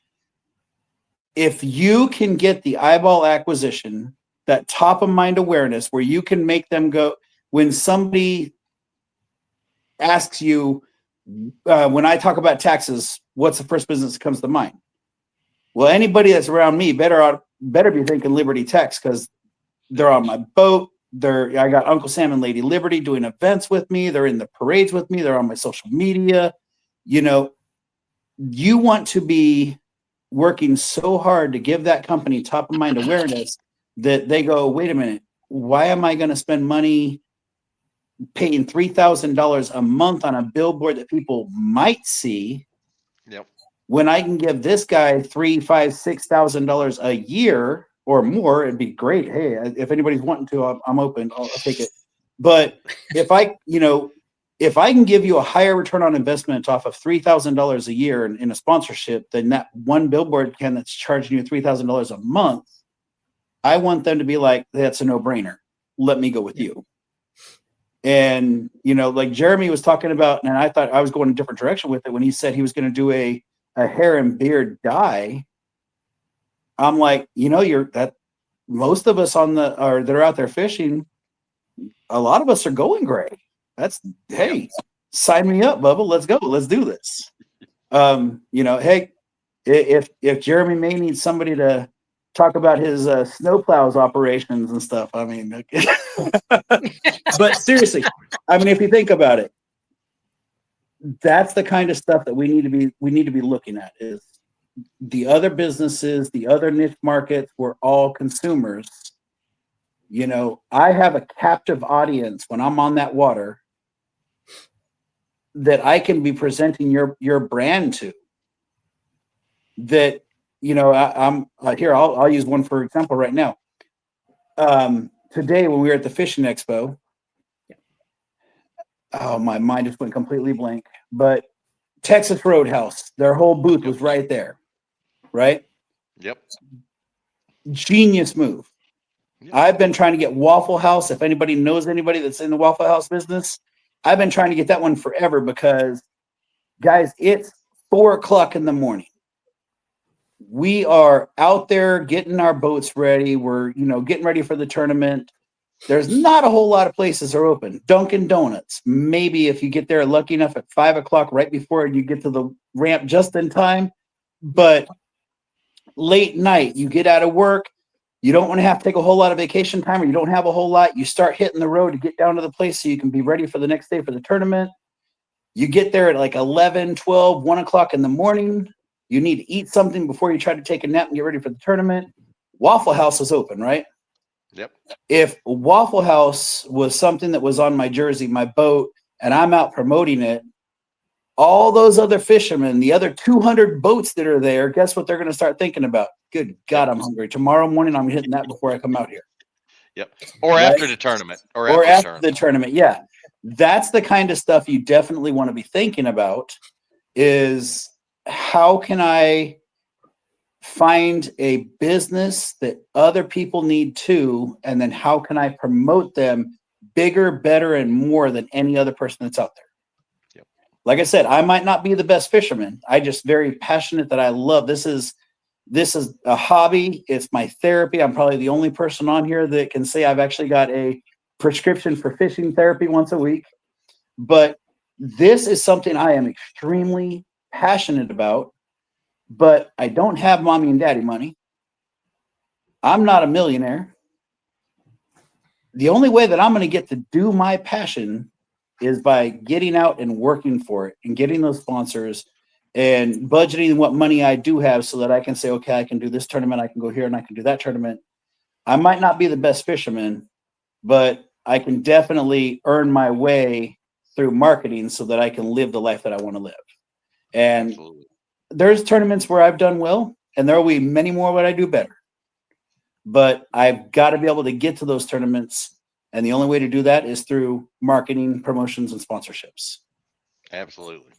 [SPEAKER 4] If you can get the eyeball acquisition, that top of mind awareness, where you can make them go, when somebody asks you, when I talk about taxes, what's the first business that comes to mind? Well, anybody that's around me better be thinking Liberty Tax, because they're on my boat. I got Uncle Sam and Lady Liberty doing events with me. They're in the parades with me. They're on my social media. You want to be working so hard to give that company top of mind awareness that they go, wait a minute, why am I going to spend money paying $3,000 a month on a billboard that people might see?
[SPEAKER 3] Yep.
[SPEAKER 4] when I can give this guy $3,000, $5,000, $6,000 a year or more, it'd be great. Hey, if anybody's wanting to, I'm open. I'll take it. But if I can give you a higher return on investment off of $3,000 a year in a sponsorship than that one billboard can that's charging you $3,000 a month, I want them to be like, that's a no-brainer. Let me go with you. And, like Jeremy was talking about, and I thought I was going a different direction with it when he said he was going to do a hair and beard dye. I'm like, most of us that are out there fishing, a lot of us are going gray. Hey, sign me up, Bubba. Let's go. Let's do this. Hey, if Jeremy may need somebody to talk about his snowplows operations and stuff, I mean, but seriously, I mean, if you think about it, that's the kind of stuff that we need to be looking at. Is the other businesses, the other niche markets, we're all consumers. I have a captive audience when I'm on that water that I can be presenting your brand to. That, I'm here. I'll use one for example right now. Today when we were at the fishing expo, oh, my mind just went completely blank. But Texas Roadhouse, their whole booth was right there, right?
[SPEAKER 3] Yep.
[SPEAKER 4] Genius move. Yep. I've been trying to get Waffle House. If anybody knows anybody that's in the Waffle House business, I've been trying to get that one forever because, guys, it's 4:00 in the morning. We are out there getting our boats ready. We're, getting ready for the tournament. There's not a whole lot of places are open. Dunkin' Donuts, maybe if you get there lucky enough at 5:00 right before you get to the ramp just in time. But late night, you get out of work, you don't want to have to take a whole lot of vacation time, or you don't have a whole lot. You start hitting the road to get down to the place so you can be ready for the next day for the tournament. You get there at like 11, 12, 1:00 in the morning. You need to eat something before you try to take a nap and get ready for the tournament. Waffle House is open, right?
[SPEAKER 3] Yep.
[SPEAKER 4] If Waffle House was something that was on my jersey, my boat, and I'm out promoting it, all those other fishermen, the other 200 boats that are there, guess what they're going to start thinking about? Good God, I'm hungry. Tomorrow morning, I'm hitting that before I come out here.
[SPEAKER 3] Yep. Or right? After the tournament.
[SPEAKER 4] Or after the tournament. Yeah. That's the kind of stuff you definitely want to be thinking about is how can I find a business that other people need too, and then how can I promote them bigger, better, and more than any other person that's out there? Yep. Like I said, I might not be the best fisherman. I just very passionate that I love. This is a hobby. It's my therapy. I'm probably the only person on here that can say I've actually got a prescription for fishing therapy once a week. But this is something I am extremely passionate about. But I don't have mommy and daddy money. I'm not a millionaire. The only way that I'm going to get to do my passion is by getting out and working for it and getting those sponsors and budgeting what money I do have so that I can say, okay, I can do this tournament, I can go here and I can do that tournament. I might not be the best fisherman, but I can definitely earn my way through marketing so that I can live the life that I want to live. And absolutely. There's tournaments where I've done well, and there will be many more where I do better. But I've got to be able to get to those tournaments, and the only way to do that is through marketing, promotions, and sponsorships.
[SPEAKER 3] Absolutely.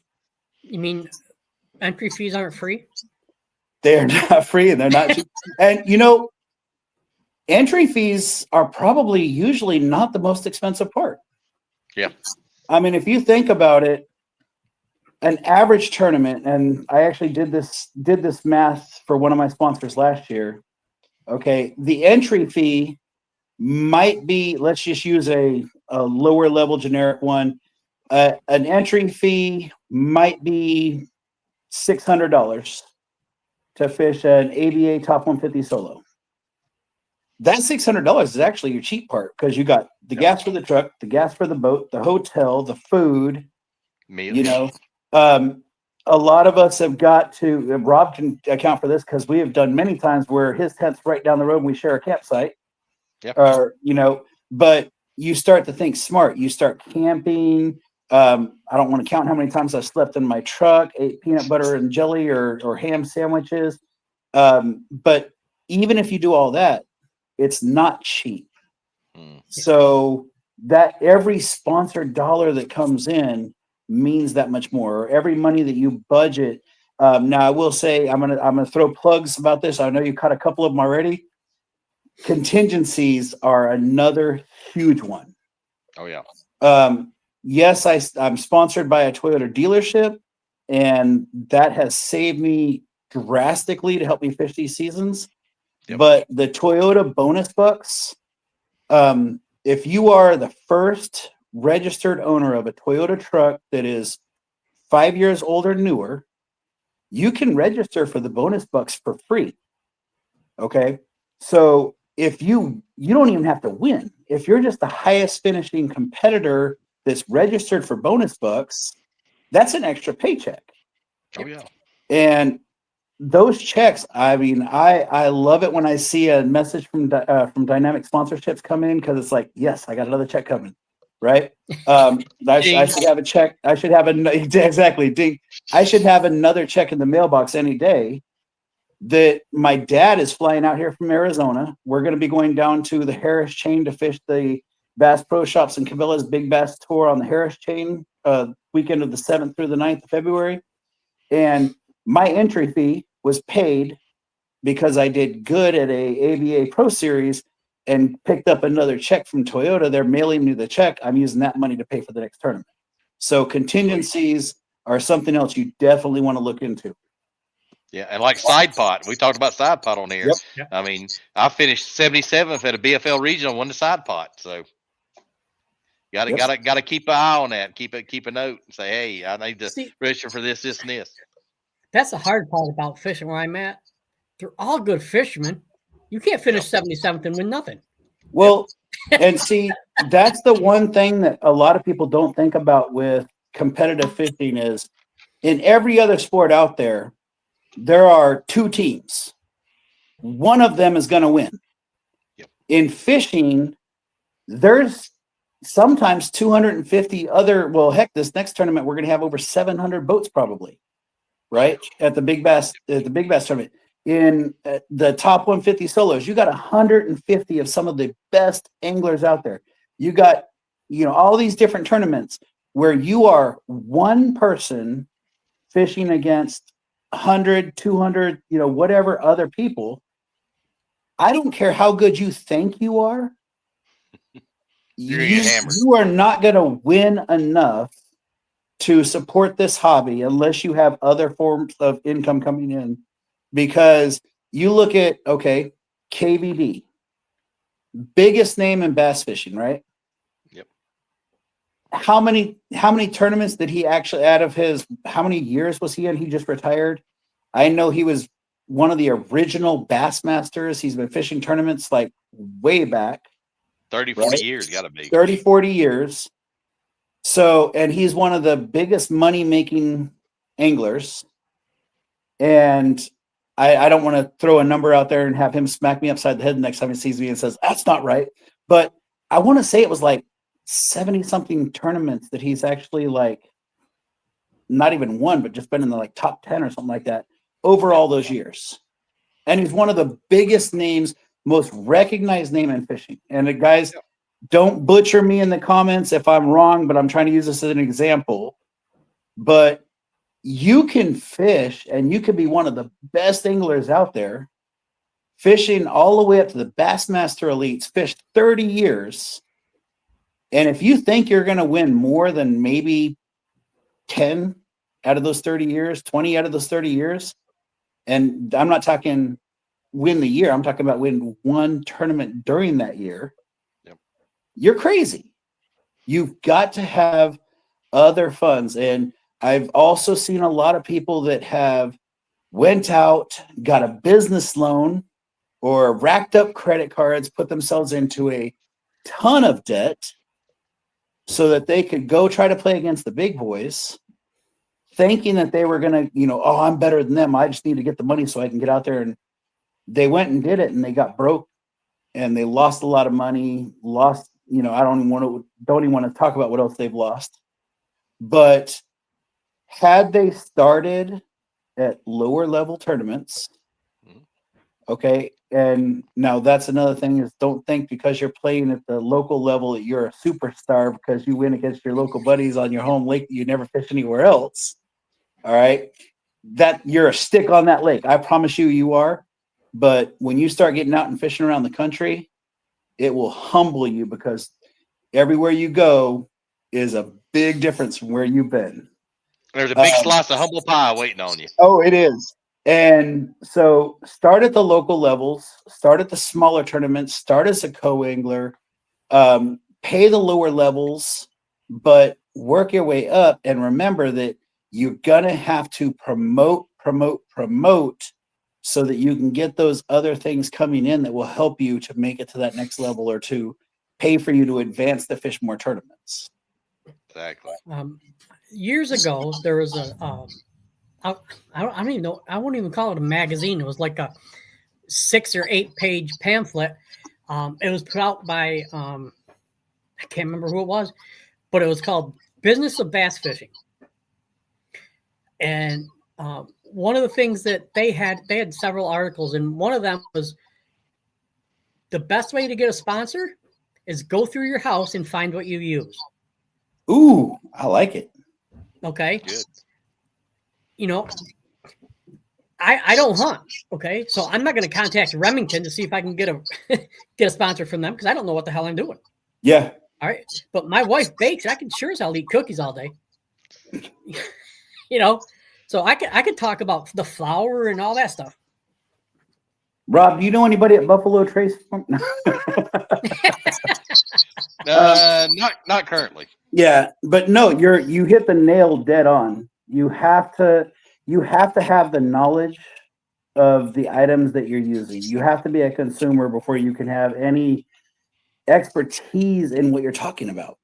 [SPEAKER 1] You mean entry fees aren't free?
[SPEAKER 4] They're not free, and they're not cheap. And, entry fees are probably usually not the most expensive part.
[SPEAKER 3] Yeah.
[SPEAKER 4] I mean, if you think about it, an average tournament, and I actually did this math for one of my sponsors last year. Okay, the entry fee might be, let's just use a lower level generic one. An entry fee might be $600 to fish an ABA Top 150 solo. That $600 is actually your cheap part because you got the gas for the truck, the gas for the boat, the hotel, the food, meals. A lot of us have got to, Rob can account for this because we have done many times where his tent's right down the road and we share a campsite. Yep. But you start to think smart. You start camping. I I don't want to count how many times I've slept in my truck, ate peanut butter and jelly or ham sandwiches. But even if you do all that, it's not cheap. So that every sponsored dollar that comes in means that much more. Or every money that you budget. Now I will say I'm gonna throw plugs about this. I know you caught a couple of them already. Contingencies are another huge one.
[SPEAKER 3] Oh yeah.
[SPEAKER 4] Yes, I'm sponsored by a Toyota dealership, and that has saved me drastically to help me fish these seasons.
[SPEAKER 3] Yep.
[SPEAKER 4] But the Toyota bonus bucks, if you are the first registered owner of a Toyota truck that is 5 years old or newer, you can register for the bonus bucks for free. Okay. So if you don't even have to win. If you're just the highest finishing competitor that's registered for bonus bucks, that's an extra paycheck.
[SPEAKER 3] Oh yeah.
[SPEAKER 4] And those checks, I mean, I love it when I see a message from Dynamic Sponsorships come in, because it's like, yes, I got another check coming, right? I should have a check. I should have exactly. Ding. I should have another check in the mailbox any day. That my dad is flying out here from Arizona. We're going to be going down to the Harris Chain to fish the Bass Pro Shops and Cabela's Big Bass Tour on the Harris Chain weekend of the 7th through the 9th of February. And my entry fee was paid because I did good at a ABA Pro Series and picked up another check from Toyota. They're mailing me the check. I'm using that money to pay for the next tournament. So contingencies are something else you definitely want to look into.
[SPEAKER 3] Yeah, and like side pot, we talked about side pot on here.
[SPEAKER 4] Yep.
[SPEAKER 3] I mean, I finished 77th at a BFL regional, won the side pot. So gotta keep an eye on that. Keep a note and say, hey, I need to register for this, and this.
[SPEAKER 1] That's the hard part about fishing where I'm at. They're all good fishermen. You can't finish 77th and win nothing.
[SPEAKER 4] Well, and see, that's the one thing that a lot of people don't think about with competitive fishing is in every other sport out there, there are two teams. One of them is going to win.
[SPEAKER 3] Yep.
[SPEAKER 4] In fishing, there's sometimes 250 other, well, heck, this next tournament, we're going to have over 700 boats probably, right? At the Big Bass tournament. In the top 150 solos, you got 150 of some of the best anglers out there. You got, all these different tournaments where you are one person fishing against 100, 200, whatever other people. I don't care how good you think you are. You are not going to win enough to support this hobby unless you have other forms of income coming in. Because you look at, okay, KVD, biggest name in bass fishing, right?
[SPEAKER 3] Yep.
[SPEAKER 4] How many tournaments did he actually, out of his, how many years was he in? He just retired. I know he was one of the original Bassmasters. He's been fishing tournaments like way back.
[SPEAKER 3] 30, 40 years, gotta be.
[SPEAKER 4] 30, 40 years. So, and he's one of the biggest money-making anglers. And I don't want to throw a number out there and have him smack me upside the head the next time he sees me and says, that's not right. But I want to say it was like 70-something tournaments that he's actually like not even won, but just been in the like top 10 or something like that over all those years. And he's one of the biggest names, most recognized name in fishing. And the guys, don't butcher me in the comments if I'm wrong, but I'm trying to use this as an example. But you can fish and you can be one of the best anglers out there, fishing all the way up to the Bassmaster Elites, fished 30 years. And if you think you're going to win more than maybe 10 out of those 30 years, 20 out of those 30 years, and I'm not talking win the year, I'm talking about win one tournament during that year, you're crazy. You've got to have other funds. And I've also seen a lot of people that have went out, got a business loan or racked up credit cards, put themselves into a ton of debt so that they could go try to play against the big boys, thinking that they were going to, oh, I'm better than them. I just need to get the money so I can get out there. And they went and did it and they got broke and they lost a lot of money, I don't even want to talk about what else they've lost. But had they started at lower level tournaments, okay, and now that's another thing is don't think because you're playing at the local level that you're a superstar because you win against your local buddies on your home lake that you never fish anywhere else. All right, that you're a stick on that lake. I promise you are. But when you start getting out and fishing around the country, it will humble you because everywhere you go is a big difference from where you've been.
[SPEAKER 3] There's a big slice of humble pie waiting on you.
[SPEAKER 4] Oh, it is. And so start at the local levels, start at the smaller tournaments, start as a co-angler, pay the lower levels, but work your way up. And remember that you're going to have to promote so that you can get those other things coming in that will help you to make it to that next level or to pay for you to advance the fish more tournaments.
[SPEAKER 3] Exactly.
[SPEAKER 1] Years ago, there was a, I don't even know, I wouldn't even call it a magazine. It was like a 6 or 8 page pamphlet. It was put out by, I can't remember who it was, but it was called Business of Bass Fishing. And one of the things that they had several articles, and one of them was the best way to get a sponsor is go through your house and find what you use.
[SPEAKER 4] Ooh, I like it.
[SPEAKER 1] Okay.
[SPEAKER 3] Good.
[SPEAKER 1] You know, I don't hunt. Okay. So I'm not going to contact Remington to see if I can get a sponsor from them because I don't know what the hell I'm doing.
[SPEAKER 4] Yeah.
[SPEAKER 1] All right. But my wife bakes. I can sure as hell eat cookies all day. You know, so I could talk about the flour and all that stuff.
[SPEAKER 4] Rob, do you know anybody at Buffalo Trace?
[SPEAKER 3] Not currently.
[SPEAKER 4] Yeah, but no, you hit the nail dead on. You have to have the knowledge of the items that you're using. You have to be a consumer before you can have any expertise in what you're talking about.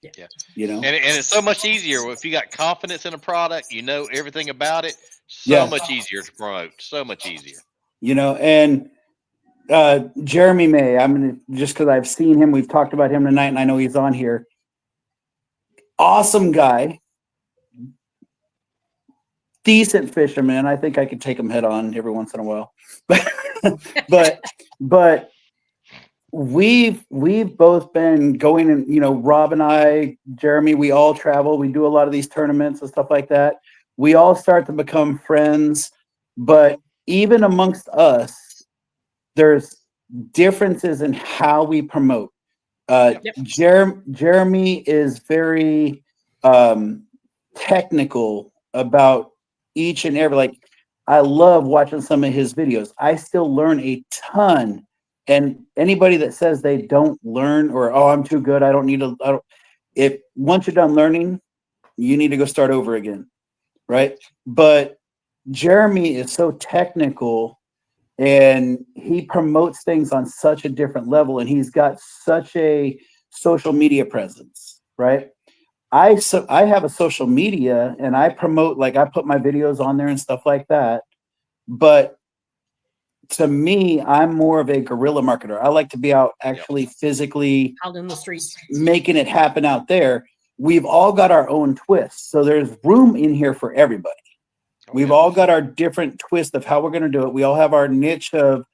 [SPEAKER 3] Yeah.
[SPEAKER 4] You know,
[SPEAKER 3] And it's so much easier if you got confidence in a product, you know everything about it. So much easier to promote. So much easier.
[SPEAKER 4] You know, and Jeremy May, I'm gonna just because I've seen him, we've talked about him tonight, and I know he's on here. Awesome guy, decent fisherman. I think I could take him head on every once in a while, but we've both been going, and you know, Rob and I, Jeremy, we all travel. We do a lot of these tournaments and stuff like that. We all start to become friends, but even amongst us, there's differences in how we promote. Jeremy is very technical about each and every, like, I love watching some of his videos. I still learn a ton. And anybody that says they don't learn or, oh, I'm too good, I don't need to, if once you're done learning, you need to go start over again. Right. But Jeremy is so technical and he promotes things on such a different level, and he's got such a social media presence, right? I have a social media and I promote, like I put my videos on there and stuff like that. But to me, I'm more of a guerrilla marketer. I like to be out actually physically
[SPEAKER 1] out in the streets,
[SPEAKER 4] making it happen out there. We've all got our own twists. So there's room in here for everybody. We've all got our different twist of how we're going to do it. We all have our niche of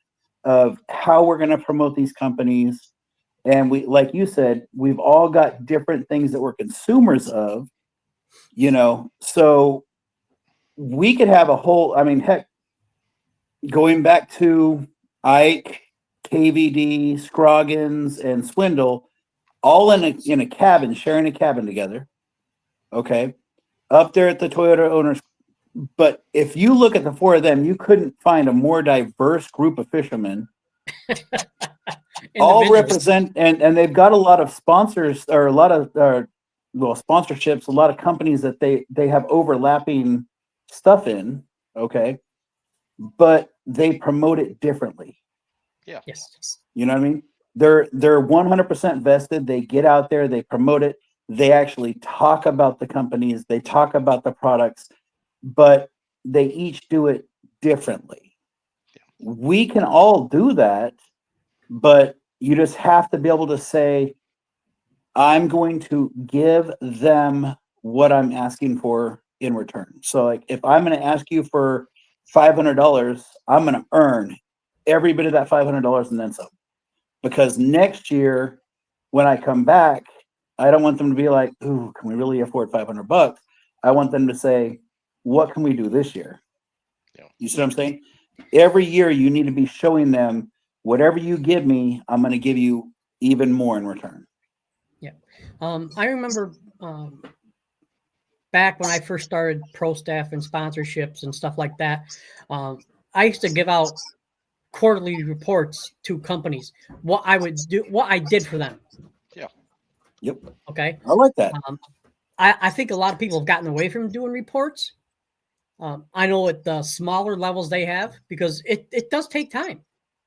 [SPEAKER 4] how we're going to promote these companies. And we, like you said, we've all got different things that we're consumers of, you know, so we could have a whole, I mean, heck, going back to Ike, KVD, Scroggins, and Swindle, all in a cabin, sharing a cabin together. Okay. Up there at the Toyota Owners. But if you look at the four of them, you couldn't find a more diverse group of fishermen. All represent, and they've got a lot of sponsors or a lot of sponsorships, a lot of companies that they have overlapping stuff in. Okay. But they promote it differently.
[SPEAKER 3] Yeah.
[SPEAKER 1] Yes.
[SPEAKER 4] You know what I mean? They're 100% vested. They get out there, they promote it. They actually talk about the companies, they talk about the products, but they each do it differently.
[SPEAKER 3] Yeah.
[SPEAKER 4] We can all do that, but you just have to be able to say, I'm going to give them what I'm asking for in return. So like if I'm going to ask you for $500, I'm going to earn every bit of that $500 and then some. Because next year when I come back, I don't want them to be like, "Ooh, can we really afford $500?" I want them to say, "What can we do this year?"
[SPEAKER 3] Yeah.
[SPEAKER 4] You see what I'm saying? Every year you need to be showing them whatever you give me, I'm going to give you even more in return.
[SPEAKER 1] Yeah. I remember back when I first started pro staff and sponsorships and stuff like that, I used to give out quarterly reports to companies, what I would do, what I did for them.
[SPEAKER 3] Yeah.
[SPEAKER 4] Yep.
[SPEAKER 1] Okay.
[SPEAKER 4] I like that.
[SPEAKER 1] I think a lot of people have gotten away from doing reports. I know at the smaller levels they have, because it does take time.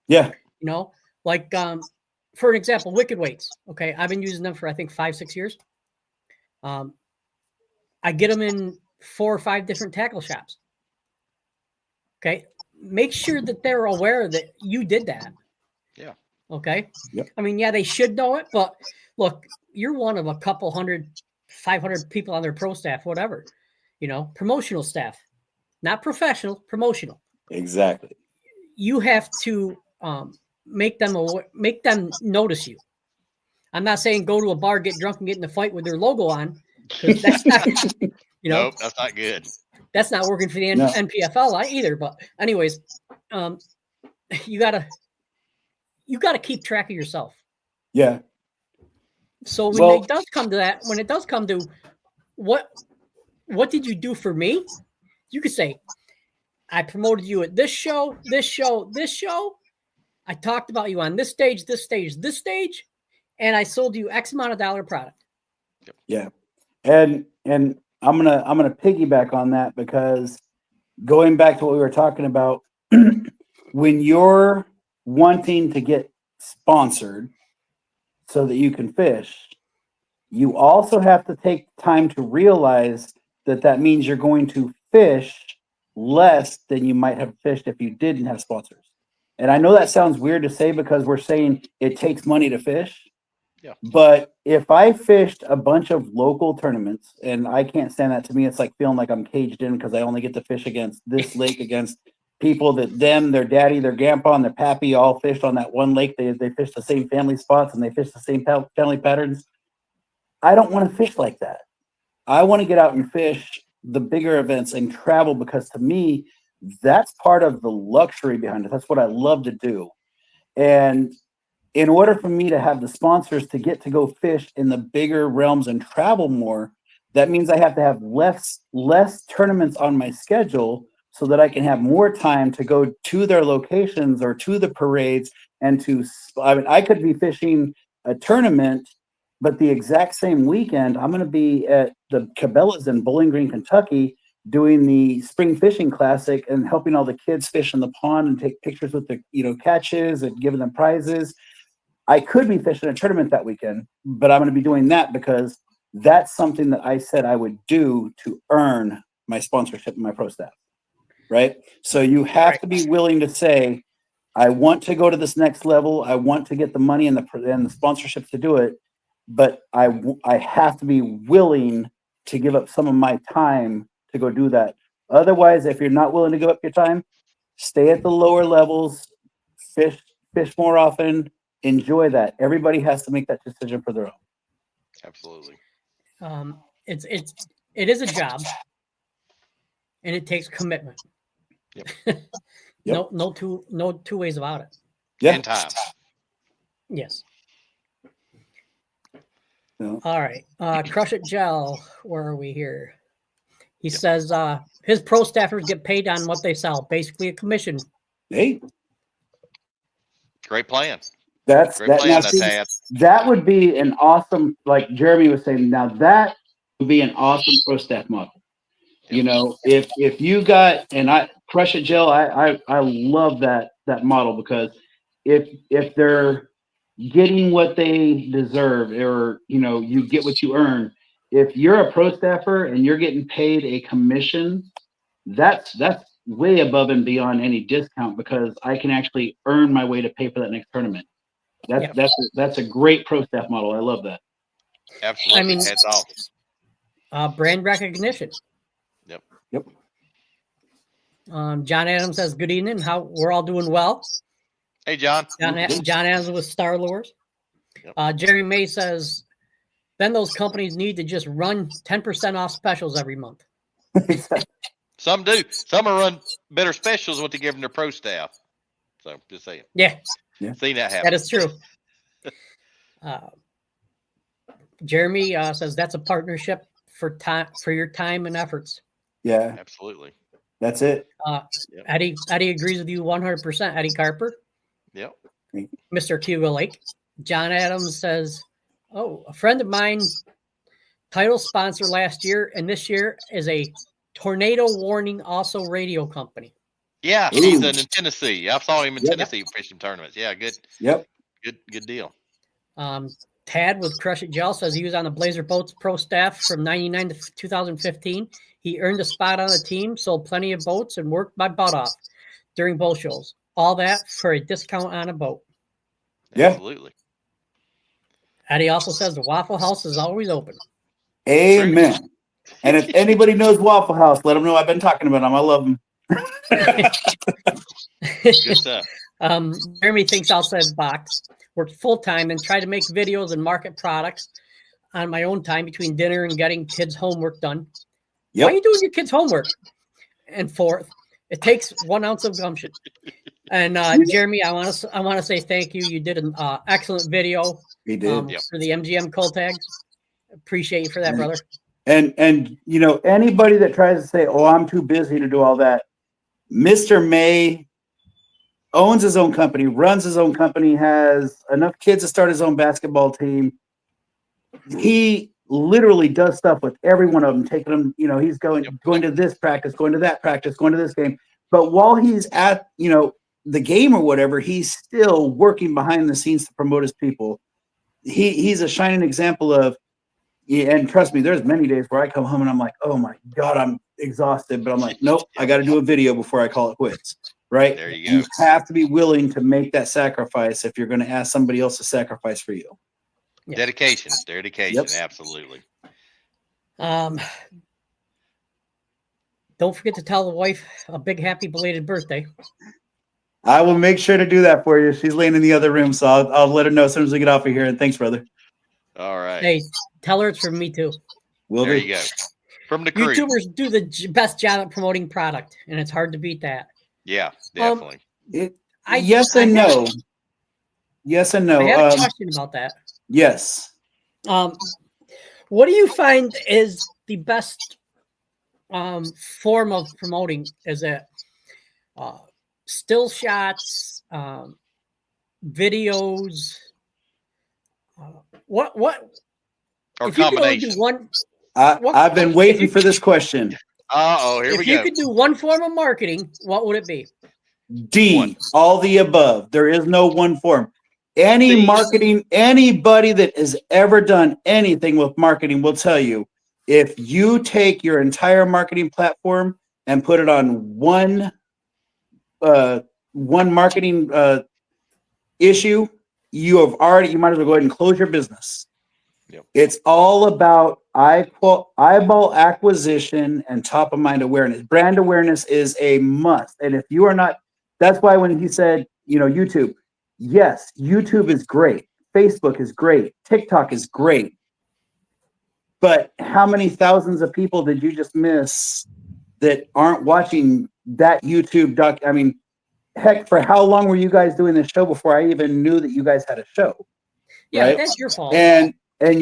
[SPEAKER 4] Yeah.
[SPEAKER 1] You know, like for an example, Wicked Weights. Okay. I've been using them for, I think, 5-6 years. I get them in 4 or 5 different tackle shops. Okay. Make sure that they're aware that you did that.
[SPEAKER 3] Yeah.
[SPEAKER 1] Okay.
[SPEAKER 4] Yep.
[SPEAKER 1] I mean, yeah, they should know it, but look, you're one of a couple 100, 500 people on their pro staff, whatever, promotional staff, not professional, promotional.
[SPEAKER 4] Exactly.
[SPEAKER 1] You have to make them notice you. I'm not saying go to a bar, get drunk, and get in a fight with their logo on, because that's not,
[SPEAKER 3] Nope, that's not good.
[SPEAKER 1] That's not working for the NPFL either. But anyways, you gotta keep track of yourself.
[SPEAKER 4] Yeah.
[SPEAKER 1] So when it does come to what did you do for me, you could say, I promoted you at this show, this show, this show. I talked about you on this stage, this stage, this stage, and I sold you X amount of dollar product.
[SPEAKER 4] Yeah. And I'm gonna piggyback on that, because going back to what we were talking about, when you're wanting to get sponsored so that you can fish, you also have to take time to realize that means you're going to fish less than you might have fished if you didn't have sponsors. And I know that sounds weird to say, because we're saying it takes money to fish.
[SPEAKER 3] Yeah.
[SPEAKER 4] But if I fished a bunch of local tournaments, and I can't stand that, to me, it's like feeling like I'm caged in, because I only get to fish against this lake, against people that their daddy, their grandpa, and their pappy all fished on that one lake. They fished the same family spots and they fished the same family patterns. I don't want to fish like that. I want to get out and fish the bigger events and travel, because to me, that's part of the luxury behind it. That's what I love to do. And in order for me to have the sponsors to get to go fish in the bigger realms and travel more, that means I have to have less tournaments on my schedule, so that I can have more time to go to their locations or to the parades. And I could be fishing a tournament, but the exact same weekend, I'm going to be at the Cabela's in Bowling Green, Kentucky, doing the spring fishing classic and helping all the kids fish in the pond and take pictures with the catches and giving them prizes. I could be fishing a tournament that weekend, but I'm going to be doing that because that's something that I said I would do to earn my sponsorship and my pro staff. Right. So you have to be willing to say, I want to go to this next level. I want to get the money and the sponsorships to do it. But I have to be willing to give up some of my time to go do that. Otherwise, if you're not willing to give up your time, stay at the lower levels, fish more often, enjoy that. Everybody has to make that decision for their own.
[SPEAKER 3] Absolutely.
[SPEAKER 1] It is a job, and it takes commitment.
[SPEAKER 3] Yep.
[SPEAKER 1] No two ways about it.
[SPEAKER 4] Yeah.
[SPEAKER 3] And time.
[SPEAKER 1] Yes.
[SPEAKER 4] No.
[SPEAKER 1] All right. Crush It Gel. Where are we here? He says his pro staffers get paid on what they sell, basically a commission.
[SPEAKER 4] Hey.
[SPEAKER 3] Great plan.
[SPEAKER 4] That would be an awesome, like Jeremy was saying, now that would be an awesome pro staff model. Yep. If you got, and Crush It Gel, I love that model, because if they're getting what they deserve, or you get what you earn. If you're a pro staffer and you're getting paid a commission, that's way above and beyond any discount, because I can actually earn my way to pay for that next tournament. That's a great pro staff model. I love that.
[SPEAKER 3] Absolutely. That's all.
[SPEAKER 1] brand recognition.
[SPEAKER 3] Yep.
[SPEAKER 1] John Adams says, good evening. How we're all doing well.
[SPEAKER 3] Hey, John.
[SPEAKER 1] John Adams with Star Lures.
[SPEAKER 3] Yep.
[SPEAKER 1] Jerry May says, then those companies need to just run 10% off specials every month.
[SPEAKER 3] Some do. Some are run better specials than what they give them their pro staff. So just saying.
[SPEAKER 1] Yeah.
[SPEAKER 3] Seen that happen.
[SPEAKER 1] That is true. Jeremy says that's a partnership for your time and efforts.
[SPEAKER 4] Yeah,
[SPEAKER 3] Absolutely.
[SPEAKER 4] that's it.
[SPEAKER 1] Eddie agrees with you 100%. Eddie Carper.
[SPEAKER 3] Yep.
[SPEAKER 1] Mr. Hugo Lake. John Adams says, oh, a friend of mine, title sponsor last year and this year is a tornado warning also radio company.
[SPEAKER 3] Yeah, he's in Tennessee. I saw him in Tennessee fishing tournaments. Yeah, good.
[SPEAKER 4] Yep.
[SPEAKER 3] Good deal.
[SPEAKER 1] Tad with Crush It Gel says he was on the Blazer Boats pro staff from 99 to 2015. He earned a spot on the team, sold plenty of boats, and worked my butt off during boat shows. All that for a discount on a boat.
[SPEAKER 4] Yeah.
[SPEAKER 3] Absolutely.
[SPEAKER 1] Eddie also says the Waffle House is always open.
[SPEAKER 4] Amen. And if anybody knows Waffle House, let them know I've been talking about them. I love them.
[SPEAKER 3] Good stuff.
[SPEAKER 1] Jeremy thinks outside the box. Worked full-time and tried to make videos and market products on my own time between dinner and getting kids' homework done.
[SPEAKER 4] Yep.
[SPEAKER 1] Why are you doing your kids' homework? And fourth, it takes 1 ounce of gumption. And Jeremy, I want to say thank you. You did an excellent video.
[SPEAKER 4] He did.
[SPEAKER 1] For the MGM cold tags. Appreciate you for that, brother.
[SPEAKER 4] And you know, anybody that tries to say, "Oh, I'm too busy to do all that," Mr. May owns his own company, runs his own company, has enough kids to start his own basketball team. He literally does stuff with every one of them, taking them, you know, he's going to this practice, going to that practice, going to this game. But while he's at, you know, the game or whatever, he's still working behind the scenes to promote his people. He's a shining example of, and trust me, there's many days where I come home and I'm like, oh my God, I'm exhausted. But I'm like, nope, I got to do a video before I call it quits. Right?
[SPEAKER 3] There you go.
[SPEAKER 4] You have to be willing to make that sacrifice if you're going to ask somebody else to sacrifice for you.
[SPEAKER 1] Yeah.
[SPEAKER 3] Dedication.
[SPEAKER 4] Yep.
[SPEAKER 3] Absolutely.
[SPEAKER 1] Don't forget to tell the wife a big happy belated birthday.
[SPEAKER 4] I will make sure to do that for you. She's laying in the other room, so I'll let her know as soon as we get off of here. And thanks, brother.
[SPEAKER 3] All right.
[SPEAKER 1] Hey, tell her it's from me too.
[SPEAKER 3] There you go. From the crew.
[SPEAKER 1] YouTubers do the best job at promoting product, and it's hard to beat that.
[SPEAKER 3] Yeah, definitely.
[SPEAKER 4] Yes and no. Yes and no.
[SPEAKER 1] I had a question about that.
[SPEAKER 4] Yes.
[SPEAKER 1] What do you find is the best form of promoting? Is it still shots, videos? What?
[SPEAKER 3] Or
[SPEAKER 1] if you could only
[SPEAKER 3] combination.
[SPEAKER 1] do one,
[SPEAKER 4] I've been waiting for this question.
[SPEAKER 3] Here we
[SPEAKER 1] if you
[SPEAKER 3] go.
[SPEAKER 1] could do one form of marketing, what would it be?
[SPEAKER 4] D, all the above. There is no one form. Any
[SPEAKER 3] D.
[SPEAKER 4] marketing, anybody that has ever done anything with marketing will tell you, if you take your entire marketing platform and put it on one marketing issue, you might as well go ahead and close your business.
[SPEAKER 3] Yep.
[SPEAKER 4] It's all about eyeball acquisition and top of mind awareness. Brand awareness is a must. And if you are not, that's why when he said, you know, YouTube, yes, YouTube is great. Facebook is great. TikTok is great. But how many thousands of people did you just miss that aren't watching that YouTube doc? I mean, heck, for how long were you guys doing this show before I even knew that you guys had a show?
[SPEAKER 1] Yeah,
[SPEAKER 4] right?
[SPEAKER 1] that's your fault.
[SPEAKER 4] And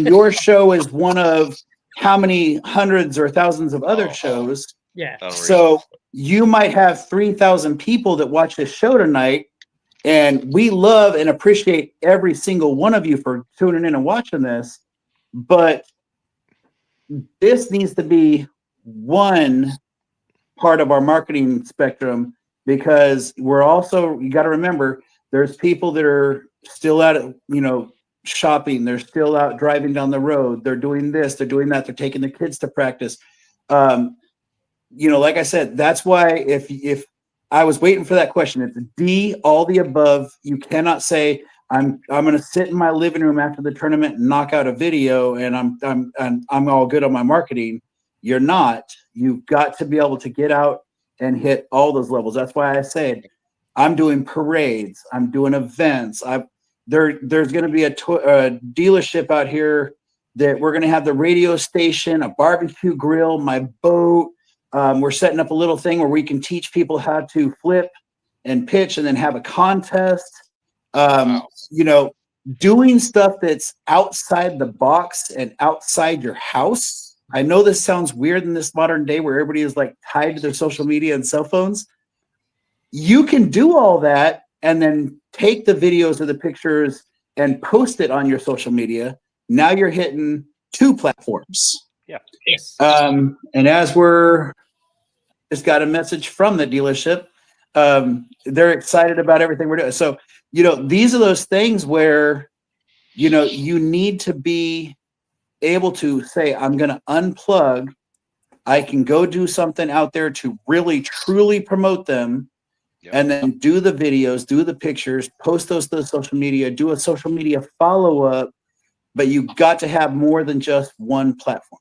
[SPEAKER 4] your show is one of how many hundreds or thousands of other shows.
[SPEAKER 1] Yeah.
[SPEAKER 4] So you might have 3,000 people that watch this show tonight, and we love and appreciate every single one of you for tuning in and watching this. But this needs to be one part of our marketing spectrum, because we're also, you got to remember, there's people that are still out, you know, shopping. They're still out driving down the road. They're doing this, they're doing that. They're taking the kids to practice. You know, like I said, that's why if I was waiting for that question, it's D, all the above. You cannot say, I'm going to sit in my living room after the tournament and knock out a video, and I'm all good on my marketing. You're not. You've got to be able to get out and hit all those levels. That's why I said I'm doing parades. I'm doing events. There's going to be a dealership out here that we're going to have the radio station, a barbecue grill, my boat. We're setting up a little thing where we can teach people how to flip and pitch and then have a contest. You know, doing stuff that's outside the box and outside your house. I know this sounds weird in this modern day where everybody is like tied to their social media and cell phones. You can do all that and then take the videos or the pictures and post it on your social media. Now you're hitting 2 platforms.
[SPEAKER 3] Yeah.
[SPEAKER 1] Yes.
[SPEAKER 4] And as just got a message from the dealership. They're excited about everything we're doing. So, you know, these are those things where, you know, you need to be able to say, I'm going to unplug. I can go do something out there to really, truly promote them.
[SPEAKER 3] Yep.
[SPEAKER 4] And then do the videos, do the pictures, post those to the social media, do a social media follow-up. But you got to have more than just one platform.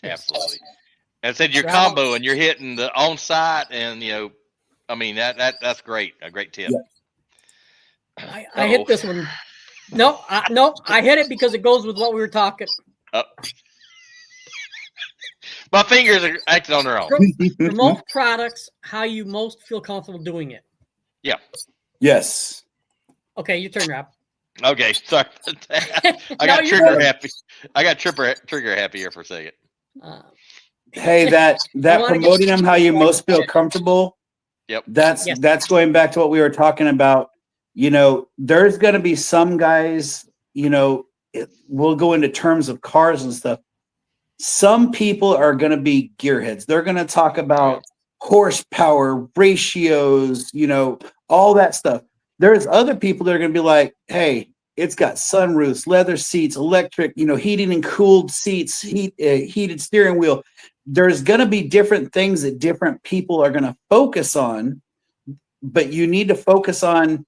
[SPEAKER 3] Absolutely. And said your combo and you're hitting the on-site and, you know, I mean, that's great. A great tip.
[SPEAKER 4] Yeah.
[SPEAKER 1] I hit this one. No, I hit it because it goes with what we were talking.
[SPEAKER 3] My fingers are acting on their own.
[SPEAKER 1] Promote products how you most feel comfortable doing it.
[SPEAKER 3] Yeah.
[SPEAKER 4] Yes.
[SPEAKER 1] Okay, your turn, Rob.
[SPEAKER 3] Okay, sorry. I got
[SPEAKER 1] No,
[SPEAKER 3] trigger happy. I got trigger happy here for a second.
[SPEAKER 4] Hey, that promoting them how you most feel comfortable.
[SPEAKER 3] Yep.
[SPEAKER 4] That's going back to what we were talking about. You know, there's going to be some guys, you know, we'll go into terms of cars and stuff. Some people are going to be gearheads. They're going to talk about horsepower, ratios, you know, all that stuff. There's other people that are going to be like, hey, it's got sunroofs, leather seats, electric, you know, heating and cooled seats, heated steering wheel. There's going to be different things that different people are going to focus on, but you need to focus on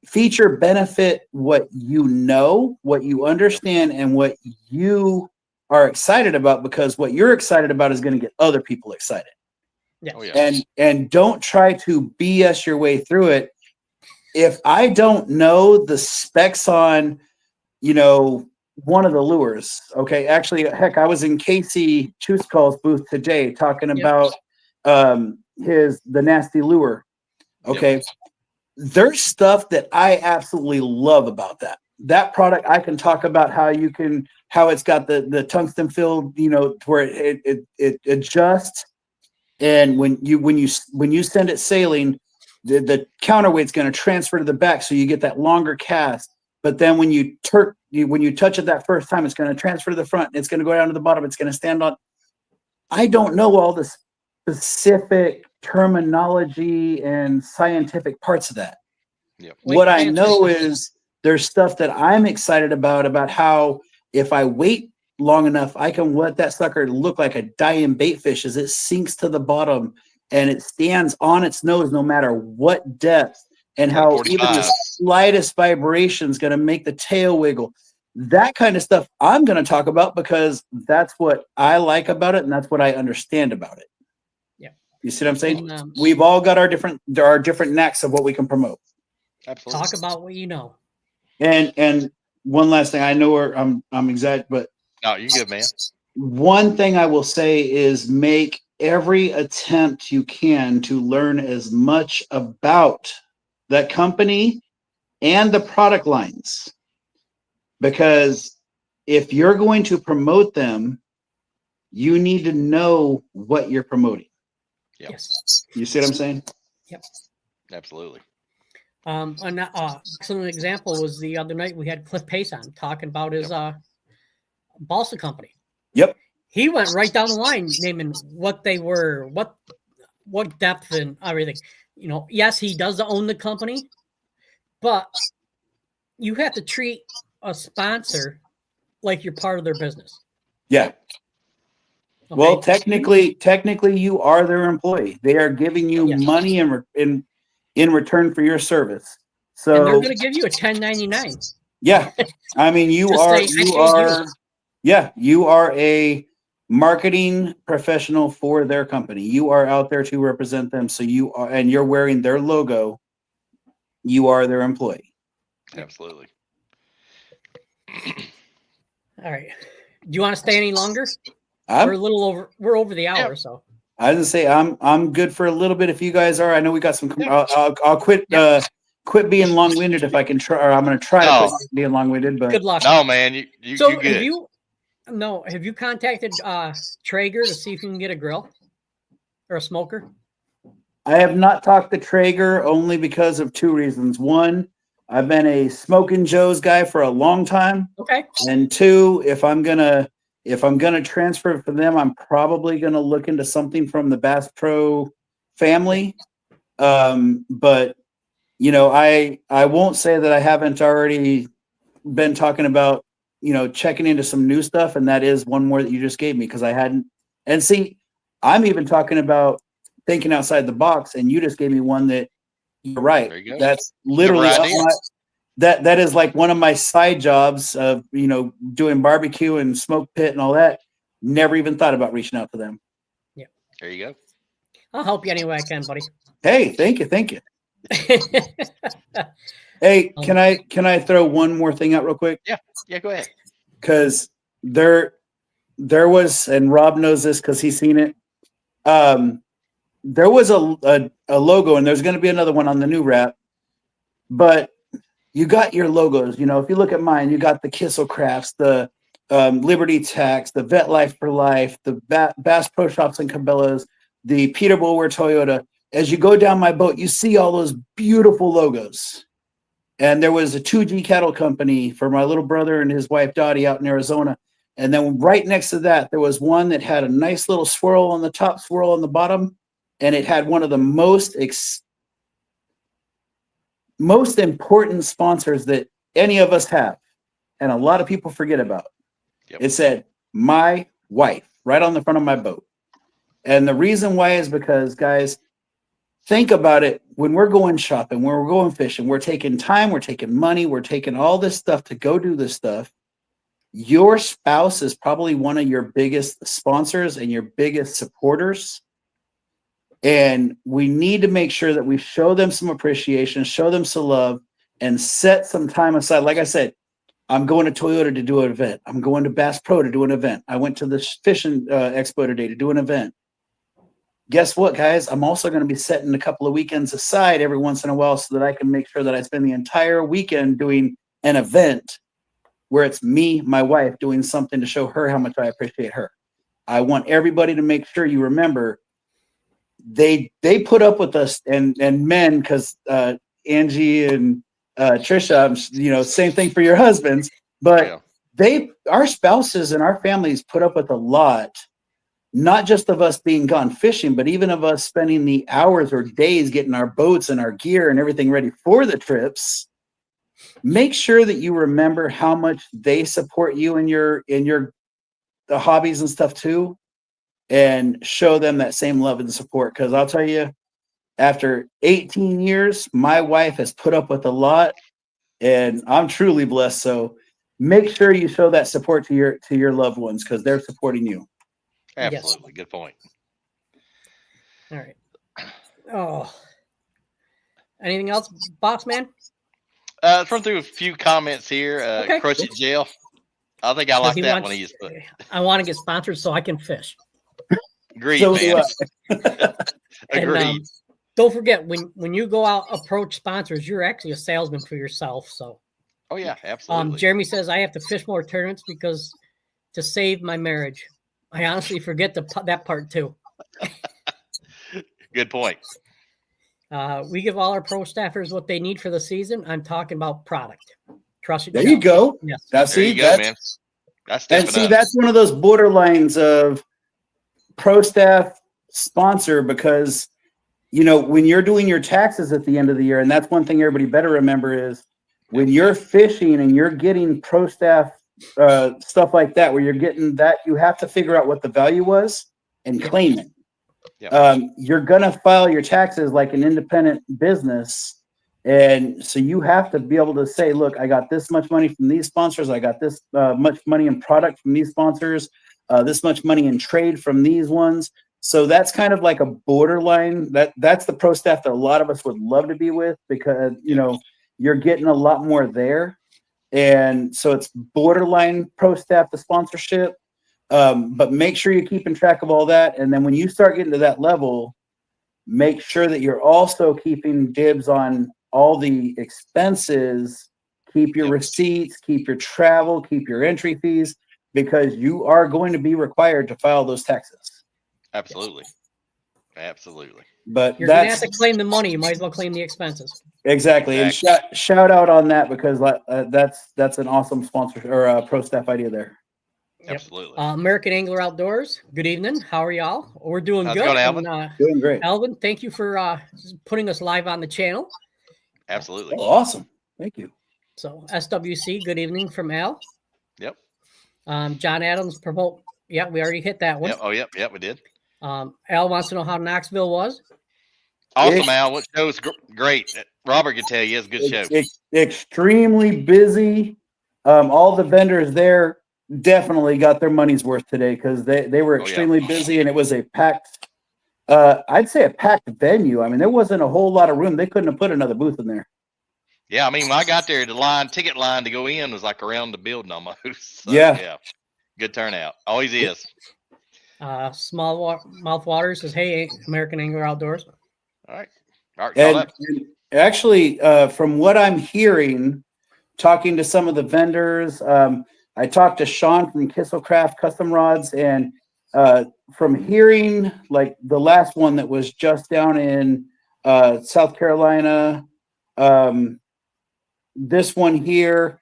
[SPEAKER 4] feature benefit, what you know, what you understand, and what you are excited about, because what you're excited about is going to get other people excited.
[SPEAKER 1] Yes.
[SPEAKER 3] Oh, yeah.
[SPEAKER 4] And don't try to BS your way through it. If I don't know the specs on, you know, one of the lures, okay, actually, heck, I was in Casey Chuscall's booth today talking about the nasty lure. Okay. Yep. There's stuff that I absolutely love about that product. I can talk about how it's got the tungsten filled, you know, where it adjusts. And when you send it sailing, the counterweight's going to transfer to the back, so you get that longer cast. But then when you touch it that first time, it's going to transfer to the front. It's going to go down to the bottom. It's going to stand on. I don't know all the specific terminology and scientific parts of that.
[SPEAKER 3] Yep.
[SPEAKER 4] What I know is there's stuff that I'm excited about how if I wait long enough, I can let that sucker look like a dying bait fish as it sinks to the bottom and it stands on its nose no matter what depth, and how
[SPEAKER 3] 45.
[SPEAKER 4] even the slightest vibration is going to make the tail wiggle. That kind of stuff I'm going to talk about because that's what I like about it and that's what I understand about it.
[SPEAKER 1] Yeah.
[SPEAKER 4] You see what I'm saying? We've all got our different knacks of what we can promote.
[SPEAKER 3] Absolutely.
[SPEAKER 1] Talk about what you know.
[SPEAKER 4] And one last thing, I know where I'm exact, but
[SPEAKER 3] no, you're good, man.
[SPEAKER 4] One thing I will say is make every attempt you can to learn as much about that company and the product lines, because if you're going to promote them, you need to know what you're promoting.
[SPEAKER 3] Yep.
[SPEAKER 1] Yes.
[SPEAKER 4] You see what I'm saying?
[SPEAKER 1] Yep.
[SPEAKER 3] Absolutely.
[SPEAKER 1] An excellent example was the other night we had Cliff Pace on talking about his balsa company.
[SPEAKER 4] Yep.
[SPEAKER 1] He went right down the line naming what they were, what depth and everything. You know, yes, he does own the company, but you have to treat a sponsor like you're part of their business.
[SPEAKER 4] Yeah. Okay. Well, technically, you are their employee. They are giving you money in return for your service.
[SPEAKER 1] And they're
[SPEAKER 4] So
[SPEAKER 1] going to give you a 1099.
[SPEAKER 4] yeah, I mean, you
[SPEAKER 1] Just
[SPEAKER 4] are
[SPEAKER 1] say, "I paid you."
[SPEAKER 4] yeah, you are a marketing professional for their company. You are out there to represent them. So you are, and you're wearing their logo. You are their employee.
[SPEAKER 3] Absolutely.
[SPEAKER 1] All right. Do you want to stay any longer?
[SPEAKER 4] I'm,
[SPEAKER 1] We're a little over. We're over the hour,
[SPEAKER 3] Yeah.
[SPEAKER 1] so.
[SPEAKER 4] I didn't say I'm good for a little bit. If you guys are, I know we got some.
[SPEAKER 3] Yeah.
[SPEAKER 4] I'll quit.
[SPEAKER 1] Yeah.
[SPEAKER 4] Quit being long winded if I can try. Or I'm going to try to
[SPEAKER 3] No.
[SPEAKER 4] quit being long winded. But
[SPEAKER 1] Good luck.
[SPEAKER 3] No, man, you
[SPEAKER 1] So
[SPEAKER 3] good.
[SPEAKER 1] have you contacted Traeger to see if you can get a grill or a smoker?
[SPEAKER 4] I have not talked to Traeger only because of two reasons. One, I've been a Smoking Joe's guy for a long time,
[SPEAKER 1] Okay.
[SPEAKER 4] and two, if I'm gonna transfer from them, I'm probably gonna look into something from the Bass Pro family. But you know, I won't say that I haven't already been talking about, you know, checking into some new stuff, and that is one more that you just gave me because I hadn't. And see, I'm even talking about thinking outside the box, and you just gave me one that you're right.
[SPEAKER 3] There you go.
[SPEAKER 4] That's literally
[SPEAKER 3] Good
[SPEAKER 4] up
[SPEAKER 3] idea.
[SPEAKER 4] that is like one of my side jobs of, you know, doing barbecue and smoke pit and all that. Never even thought about reaching out to them.
[SPEAKER 3] There you go.
[SPEAKER 1] I'll help you any way I can, buddy.
[SPEAKER 4] Hey, thank you. Hey, can I throw one more thing out real quick?
[SPEAKER 3] Yeah, go ahead.
[SPEAKER 4] Because there was, and Rob knows this because he's seen it. There was a logo, and there's going to be another one on the new wrap. But you got your logos. You know, if you look at mine, you got the Kissel Crafts, the Liberty Tax, the Vet Life for Life, the Bass Pro Shops and Cabela's, the Peter Bulwer Toyota. As you go down my boat, you see all those beautiful logos. And there was a 2G cattle company for my little brother and his wife Dottie out in Arizona. And then right next to that, there was one that had a nice little swirl on the top, swirl on the bottom. And it had one of the most important sponsors that any of us have. And a lot of people forget about.
[SPEAKER 3] Yep.
[SPEAKER 4] It said, "My wife," right on the front of my boat. And the reason why is because, guys, think about it. When we're going shopping, when we're going fishing, we're taking time, we're taking money, we're taking all this stuff to go do this stuff. Your spouse is probably one of your biggest sponsors and your biggest supporters. And we need to make sure that we show them some appreciation, show them some love, and set some time aside. Like I said, I'm going to Toyota to do an event. I'm going to Bass Pro to do an event. I went to the fishing expo today to do an event. Guess what, guys? I'm also going to be setting a couple of weekends aside every once in a while so that I can make sure that I spend the entire weekend doing an event where it's me, my wife, doing something to show her how much I appreciate her. I want everybody to make sure you remember they put up with us and men, because Angie and Trisha, you know, same thing for your husbands, but our spouses and our families put up with a lot. Not just of us being gone fishing, but even of us spending the hours or days getting our boats and our gear and everything ready for the trips. Make sure that you remember how much they support you in the hobbies and stuff too, and show them that same love and support. Because I'll tell you, after 18 years, my wife has put up with a lot, and I'm truly blessed. So make sure you show that support to your loved ones, because they're supporting you.
[SPEAKER 3] Absolutely. Yes. Good point.
[SPEAKER 1] All right. Oh, anything else, boss man?
[SPEAKER 3] Let's run through a few comments here.
[SPEAKER 1] Okay.
[SPEAKER 3] Crush It Jail. I think I like that one.
[SPEAKER 1] I want to get sponsored so I can fish.
[SPEAKER 3] Agreed,
[SPEAKER 4] So
[SPEAKER 3] man.
[SPEAKER 1] Agreed.
[SPEAKER 3] And,
[SPEAKER 1] don't forget, when you go out approach sponsors, you're actually a salesman for yourself. So.
[SPEAKER 3] Oh yeah, absolutely.
[SPEAKER 1] Jeremy says I have to fish more tournaments because to save my marriage. I honestly forget that part too.
[SPEAKER 3] Good point.
[SPEAKER 1] We give all our pro staffers what they need for the season. I'm talking about product. Trust it.
[SPEAKER 4] There you go.
[SPEAKER 1] Yes.
[SPEAKER 3] There you go, man.
[SPEAKER 4] That's one of those borderlines of pro staff sponsor, because, you know, when you're doing your taxes at the end of the year, and that's one thing everybody better remember is when you're fishing and you're getting pro staff stuff like that, where you're getting that, you have to figure out what the value was and claim it.
[SPEAKER 3] Yep.
[SPEAKER 4] You're gonna file your taxes like an independent business, And so you have to be able to say, look, I got this much money from these sponsors. I got this much money in product from these sponsors, this much money in trade from these ones. So that's kind of like a borderline. That's the pro staff that a lot of us would love to be with, because, you know, you're getting a lot more there. And so it's borderline pro staff, the sponsorship. But make sure you're keeping track of all that. And then when you start getting to that level, make sure that you're also keeping dibs on all the expenses. Keep your receipts, keep your travel, keep your entry fees, because you are going to be required to file those taxes.
[SPEAKER 3] Absolutely. Absolutely.
[SPEAKER 1] But you're going to have to claim the money. You might as well claim the expenses.
[SPEAKER 4] Exactly. And shout out on that, because that's an awesome sponsor or a pro staff idea there.
[SPEAKER 1] Yep.
[SPEAKER 3] Absolutely.
[SPEAKER 1] American Angler Outdoors. Good evening. How are y'all? We're doing good.
[SPEAKER 3] Going, Alvin?
[SPEAKER 4] Doing great.
[SPEAKER 1] Alvin, thank you for putting us live on the channel.
[SPEAKER 3] Absolutely.
[SPEAKER 4] Oh, awesome. Thank you.
[SPEAKER 1] So SWC, good evening from Al.
[SPEAKER 3] Yep.
[SPEAKER 1] John Adams, promote. Yeah, we already hit that one.
[SPEAKER 3] Yep. Oh, yep. Yep, we did.
[SPEAKER 1] Al wants to know how Knoxville was.
[SPEAKER 3] Awesome, Al. What show was great. Robert can tell you it's a good show.
[SPEAKER 4] Extremely busy. All the vendors there definitely got their money's worth today, because they were extremely busy, and it was a packed, I'd say a packed venue. I mean, there wasn't a whole lot of room. They couldn't have put another booth in there.
[SPEAKER 3] Yeah, I mean, when I got there, the ticket line to go in was like around the building almost. So,
[SPEAKER 4] yeah.
[SPEAKER 3] Good turnout. Always is.
[SPEAKER 1] Mouth Waters says, hey, American Angler Outdoors.
[SPEAKER 3] All right.
[SPEAKER 4] And actually, from what I'm hearing, talking to some of the vendors, I talked to Sean from Kisselcraft Custom Rods, and from hearing like the last one that was just down in South Carolina, this one here,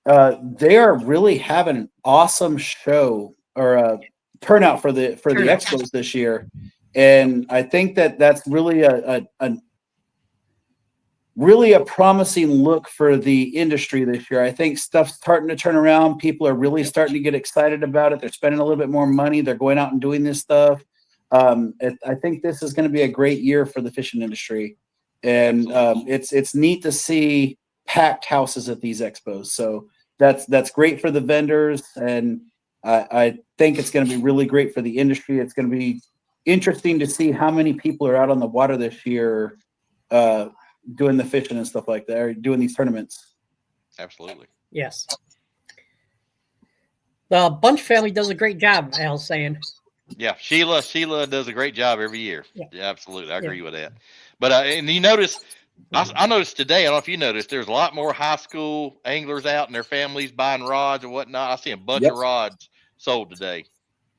[SPEAKER 4] they are really having an awesome show or turnout for the expos this year. And I think that's really a promising look for the industry this year. I think stuff's starting to turn around. People are really starting to get excited about it. They're spending a little bit more money. They're going out and doing this stuff. I think this is going to be a great year for the fishing industry. And it's neat to see packed houses at these expos. So that's great for the vendors. And I think it's going to be really great for the industry. It's going to be interesting to see how many people are out on the water this year, doing the fishing and stuff like that, or doing these tournaments.
[SPEAKER 3] Absolutely.
[SPEAKER 1] Yes. The Bunch family does a great job, Al's saying.
[SPEAKER 3] Yeah, Sheila does a great job every year.
[SPEAKER 1] Yeah,
[SPEAKER 3] absolutely. I agree with that. But and you notice, I noticed today, I don't know if you noticed, there's a lot more high school anglers out and their families buying rods and whatnot. I see a bunch of rods sold today.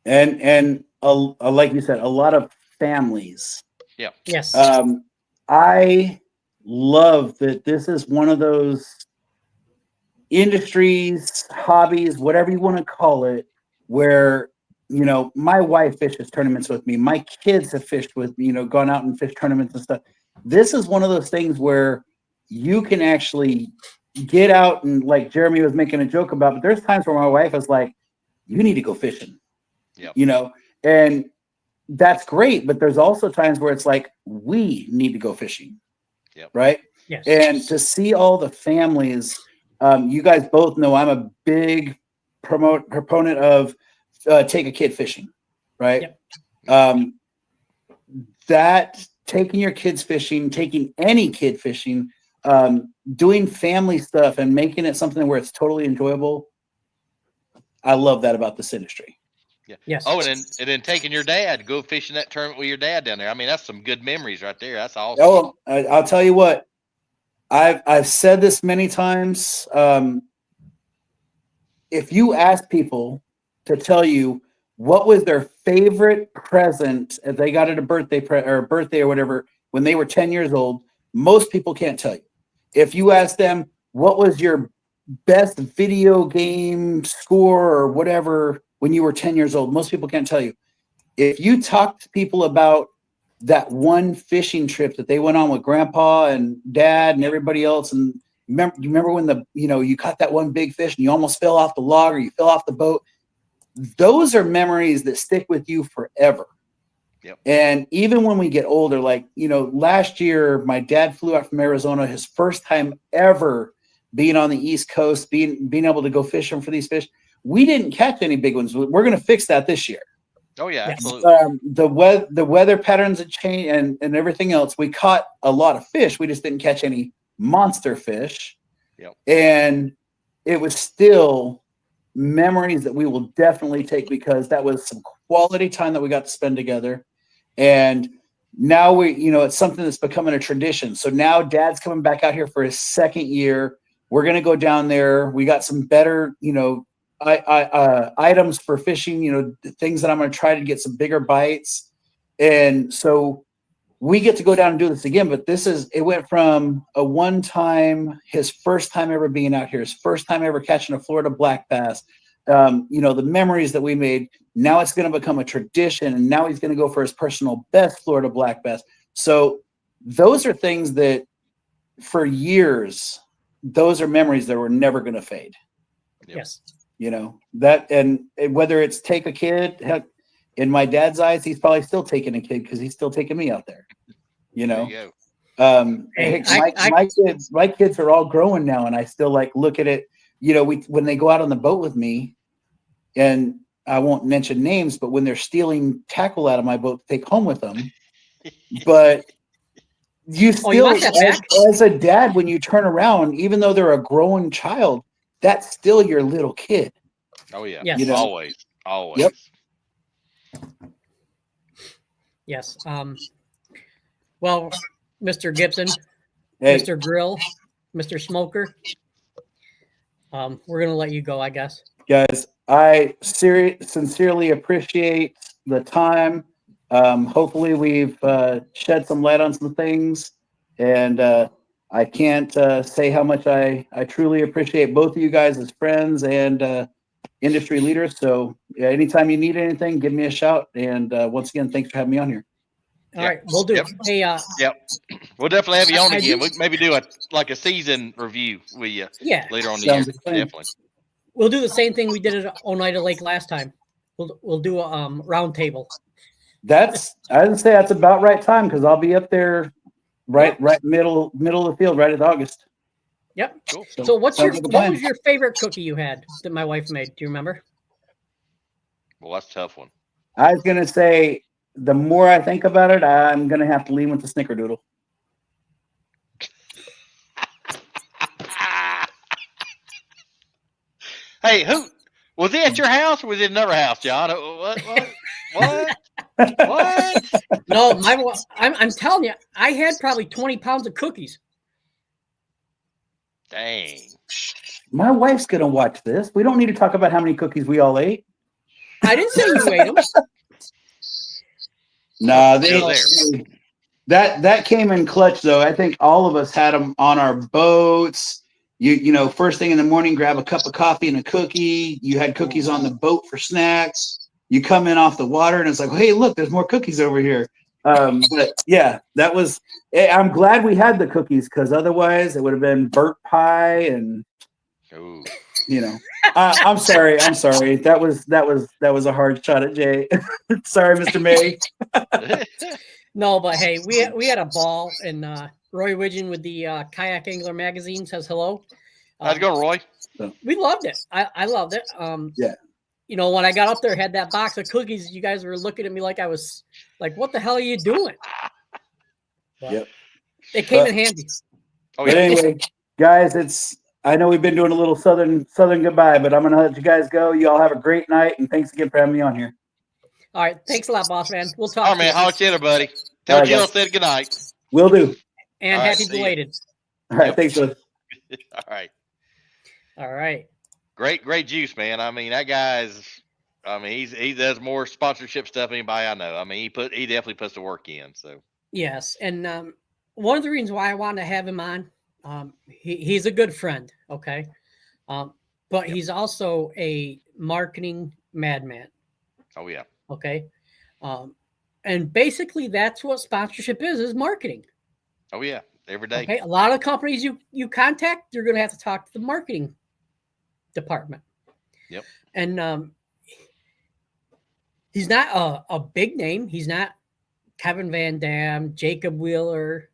[SPEAKER 4] And like you said, a lot of families.
[SPEAKER 3] Yeah.
[SPEAKER 1] Yes.
[SPEAKER 4] I love that this is one of those industries, hobbies, whatever you want to call it, where, you know, my wife fishes tournaments with me. My kids have fished with me, you know, gone out and fished tournaments and stuff. This is one of those things where you can actually get out, and like Jeremy was making a joke about, but there's times where my wife is like, you need to go fishing, you know, and that's great. But there's also times where it's like, we need to go fishing. Right.
[SPEAKER 1] Yes.
[SPEAKER 4] And to see all the families, you guys both know I'm a big proponent of take a kid fishing. Right. That taking your kids fishing, taking any kid fishing, doing family stuff and making it something where it's totally enjoyable. I love that about this industry.
[SPEAKER 3] Yeah.
[SPEAKER 1] Yes.
[SPEAKER 3] Oh, and then taking your dad to go fishing that tournament with your dad down there. I mean, that's some good memories right there. That's awesome.
[SPEAKER 4] Oh, I'll tell you what. I've said this many times. If you ask people to tell you what was their favorite present if they got at a birthday or whatever when they were 10 years old, most people can't tell you. If you ask them what was your best video game score or whatever when you were 10 years old, most people can't tell you. If you talk to people about that one fishing trip that they went on with grandpa and dad and everybody else, and you remember when you caught that one big fish and you almost fell off the log or you fell off the boat, those are memories that stick with you forever.
[SPEAKER 3] Yep.
[SPEAKER 4] And even when we get older, like, last year, my dad flew out from Arizona, his first time ever being on the East Coast, being able to go fishing for these fish. We didn't catch any big ones. We're going to fix that this year.
[SPEAKER 3] Oh yeah,
[SPEAKER 1] Yes.
[SPEAKER 3] absolutely.
[SPEAKER 4] The weather patterns had changed and everything else. We caught a lot of fish. We just didn't catch any monster fish.
[SPEAKER 3] Yep.
[SPEAKER 4] And it was still memories that we will definitely take, because that was some quality time that we got to spend together. And now it's something that's becoming a tradition. So now Dad's coming back out here for his second year. We're going to go down there. We got some better, items for fishing, things that I'm going to try to get some bigger bites. And so we get to go down and do this again, but it went from a one time, his first time ever being out here, his first time ever catching a Florida black bass. The memories that we made, now it's going to become a tradition, and now he's going to go for his personal best Florida black bass. So those are things that for years, those are memories that were never going to fade.
[SPEAKER 3] Yep.
[SPEAKER 1] Yes.
[SPEAKER 4] That, and whether it's take a kid, heck, in my dad's eyes, he's probably still taking a kid because he's still taking me out there.
[SPEAKER 3] There you go.
[SPEAKER 1] Hey,
[SPEAKER 4] My kids are all growing now, and I still look at it. When they go out on the boat with me, and I won't mention names, but when they're stealing tackle out of my boat to take home with them, but you still, as a dad, when you turn around, even though they're a growing child, that's still your little kid.
[SPEAKER 3] Oh yeah.
[SPEAKER 1] Yes.
[SPEAKER 3] Always.
[SPEAKER 4] Yep.
[SPEAKER 1] Yes. Well, Mr. Gibson,
[SPEAKER 4] Hey,
[SPEAKER 1] Mr. Grill, Mr. Smoker, we're going to let you go, I guess.
[SPEAKER 4] guys, I sincerely appreciate the time. Hopefully we've shed some light on some things, and I can't say how much I truly appreciate both of you guys as friends and industry leaders. So anytime you need anything, give me a shout. And once again, thanks for having me on here.
[SPEAKER 1] All right, we'll do.
[SPEAKER 3] Yep.
[SPEAKER 1] Hey,
[SPEAKER 3] Yep. We'll definitely have you on
[SPEAKER 1] I
[SPEAKER 3] again.
[SPEAKER 1] do-
[SPEAKER 3] We maybe do a season review with you
[SPEAKER 1] yeah,
[SPEAKER 3] later on in the year.
[SPEAKER 4] Sounds like a plan.
[SPEAKER 3] Definitely.
[SPEAKER 1] we'll do the same thing we did at Oneida Lake last time. We'll do a round table.
[SPEAKER 4] I didn't say that's about right time, because I'll be up there right middle of the field, right at August.
[SPEAKER 1] Yep.
[SPEAKER 3] Cool.
[SPEAKER 1] So what
[SPEAKER 4] sounds like a plan.
[SPEAKER 1] was your favorite cookie you had that my wife made? Do you remember?
[SPEAKER 3] Well, that's a tough one.
[SPEAKER 4] I was gonna say, the more I think about it, I'm gonna have to lean with the snickerdoodle.
[SPEAKER 3] Hey, who was he at your house or was it another house, John? What? What?
[SPEAKER 1] No, I'm telling you, I had probably 20 pounds of cookies.
[SPEAKER 3] Dang.
[SPEAKER 4] My wife's gonna watch this. We don't need to talk about how many cookies we all ate.
[SPEAKER 1] I didn't say you ate them.
[SPEAKER 4] No,
[SPEAKER 3] Still
[SPEAKER 4] that came in clutch though. I think all of us had them on our boats. First thing in the morning, grab a cup of coffee and a cookie. You had cookies on the boat for snacks. You come in off the water and it's like, hey, look, there's more cookies over here. But yeah, that was. I'm glad we had the cookies, because otherwise it would have been burnt pie and.
[SPEAKER 3] Ooh.
[SPEAKER 4] I'm sorry. That was a hard shot at Jay. Sorry, Mr. May.
[SPEAKER 1] No, but hey, we had a ball, and Roy Widgeon with the Kayak Angler magazine says hello.
[SPEAKER 3] How's it going, Roy?
[SPEAKER 1] We loved it. I loved it.
[SPEAKER 4] Yeah.
[SPEAKER 1] When I got up there, had that box of cookies. You guys were looking at me like I was like, "What the hell are you doing?" But
[SPEAKER 4] Yep.
[SPEAKER 1] It came in handy.
[SPEAKER 3] Oh
[SPEAKER 4] But
[SPEAKER 3] yeah.
[SPEAKER 4] anyway, guys, I know we've been doing a little southern goodbye, but I'm gonna let you guys go. You all have a great night, and thanks again for having me on here.
[SPEAKER 1] All right, thanks a lot, boss man. We'll talk.
[SPEAKER 3] All right, man. Holler at you later, buddy. Tell
[SPEAKER 4] All right,
[SPEAKER 3] Jill I
[SPEAKER 4] guys.
[SPEAKER 3] said goodnight.
[SPEAKER 4] Will do.
[SPEAKER 1] And
[SPEAKER 3] All right,
[SPEAKER 1] happy
[SPEAKER 3] see ya.
[SPEAKER 1] belated.
[SPEAKER 4] All right,
[SPEAKER 3] Yep.
[SPEAKER 4] thanks, bud.
[SPEAKER 3] All right.
[SPEAKER 1] All right.
[SPEAKER 3] Great juice, man. I mean, that guy's. I mean, he does more sponsorship stuff than anybody I know. I mean, he definitely puts the work in. So
[SPEAKER 1] Yes, and one of the reasons why I wanted to have him on, he's a good friend, okay, but he's also a marketing madman,
[SPEAKER 3] oh yeah.
[SPEAKER 1] okay, and basically that's what sponsorship is marketing.
[SPEAKER 3] Oh yeah. Every day.
[SPEAKER 1] Okay, a lot of companies you contact, you're going to have to talk to the marketing department.
[SPEAKER 3] Yep.
[SPEAKER 1] And he's not a big name. He's not Kevin Van Dam, Jacob Wheeler.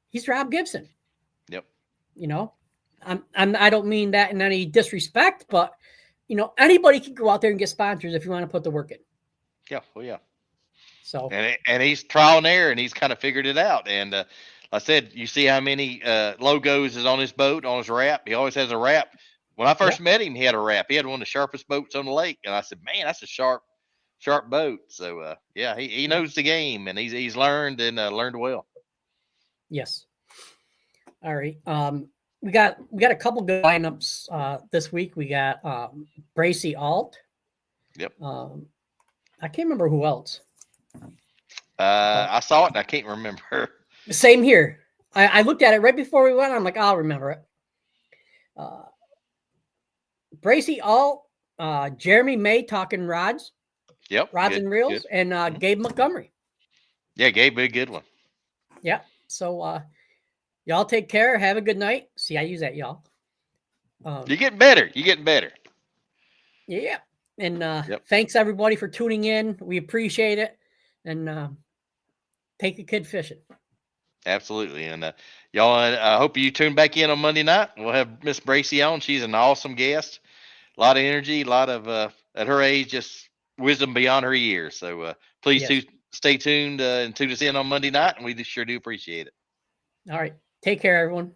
[SPEAKER 1] He's Rob Gibson.
[SPEAKER 3] Yep.
[SPEAKER 1] You know, I don't mean that in any disrespect, but you know, anybody can go out there and get sponsors if you want to put the work in.
[SPEAKER 3] Yeah. Well, yeah.
[SPEAKER 1] So
[SPEAKER 3] and he's trial and error, and he's kind of figured it out. And like I said, you see how many logos is on his boat, on his wrap. He always has a wrap. When I first met him, he had a wrap. He had one of the sharpest boats on the lake, and I said, "Man, that's a sharp boat." So yeah, he knows the game, and he's learned and learned well.
[SPEAKER 1] yes. All right. We got a couple good lineups this week. We got Bracy Alt.
[SPEAKER 3] Yep.
[SPEAKER 1] I can't remember who else.
[SPEAKER 3] I saw it and I can't remember.
[SPEAKER 1] Same here. I looked at it right before we went. I'm like, I'll remember it. Bracy Alt, Jeremy May talking rods.
[SPEAKER 3] Yep.
[SPEAKER 1] Rods and reels, and Gabe Montgomery.
[SPEAKER 3] Yeah, Gabe, a good one.
[SPEAKER 1] Yeah. So y'all take care. Have a good night. See, I use that, y'all.
[SPEAKER 3] You're getting better. You're getting better.
[SPEAKER 1] Yeah. And thanks everybody for tuning in. We appreciate it. And take a kid fishing.
[SPEAKER 3] Absolutely. And y'all, I hope you tune back in on Monday night. We'll have Miss Bracy on. She's an awesome guest. A lot of energy, a lot of, at her age, just wisdom beyond her years. So please stay tuned and tune us in on Monday night. And we sure do appreciate it.
[SPEAKER 1] All right. Take care, everyone.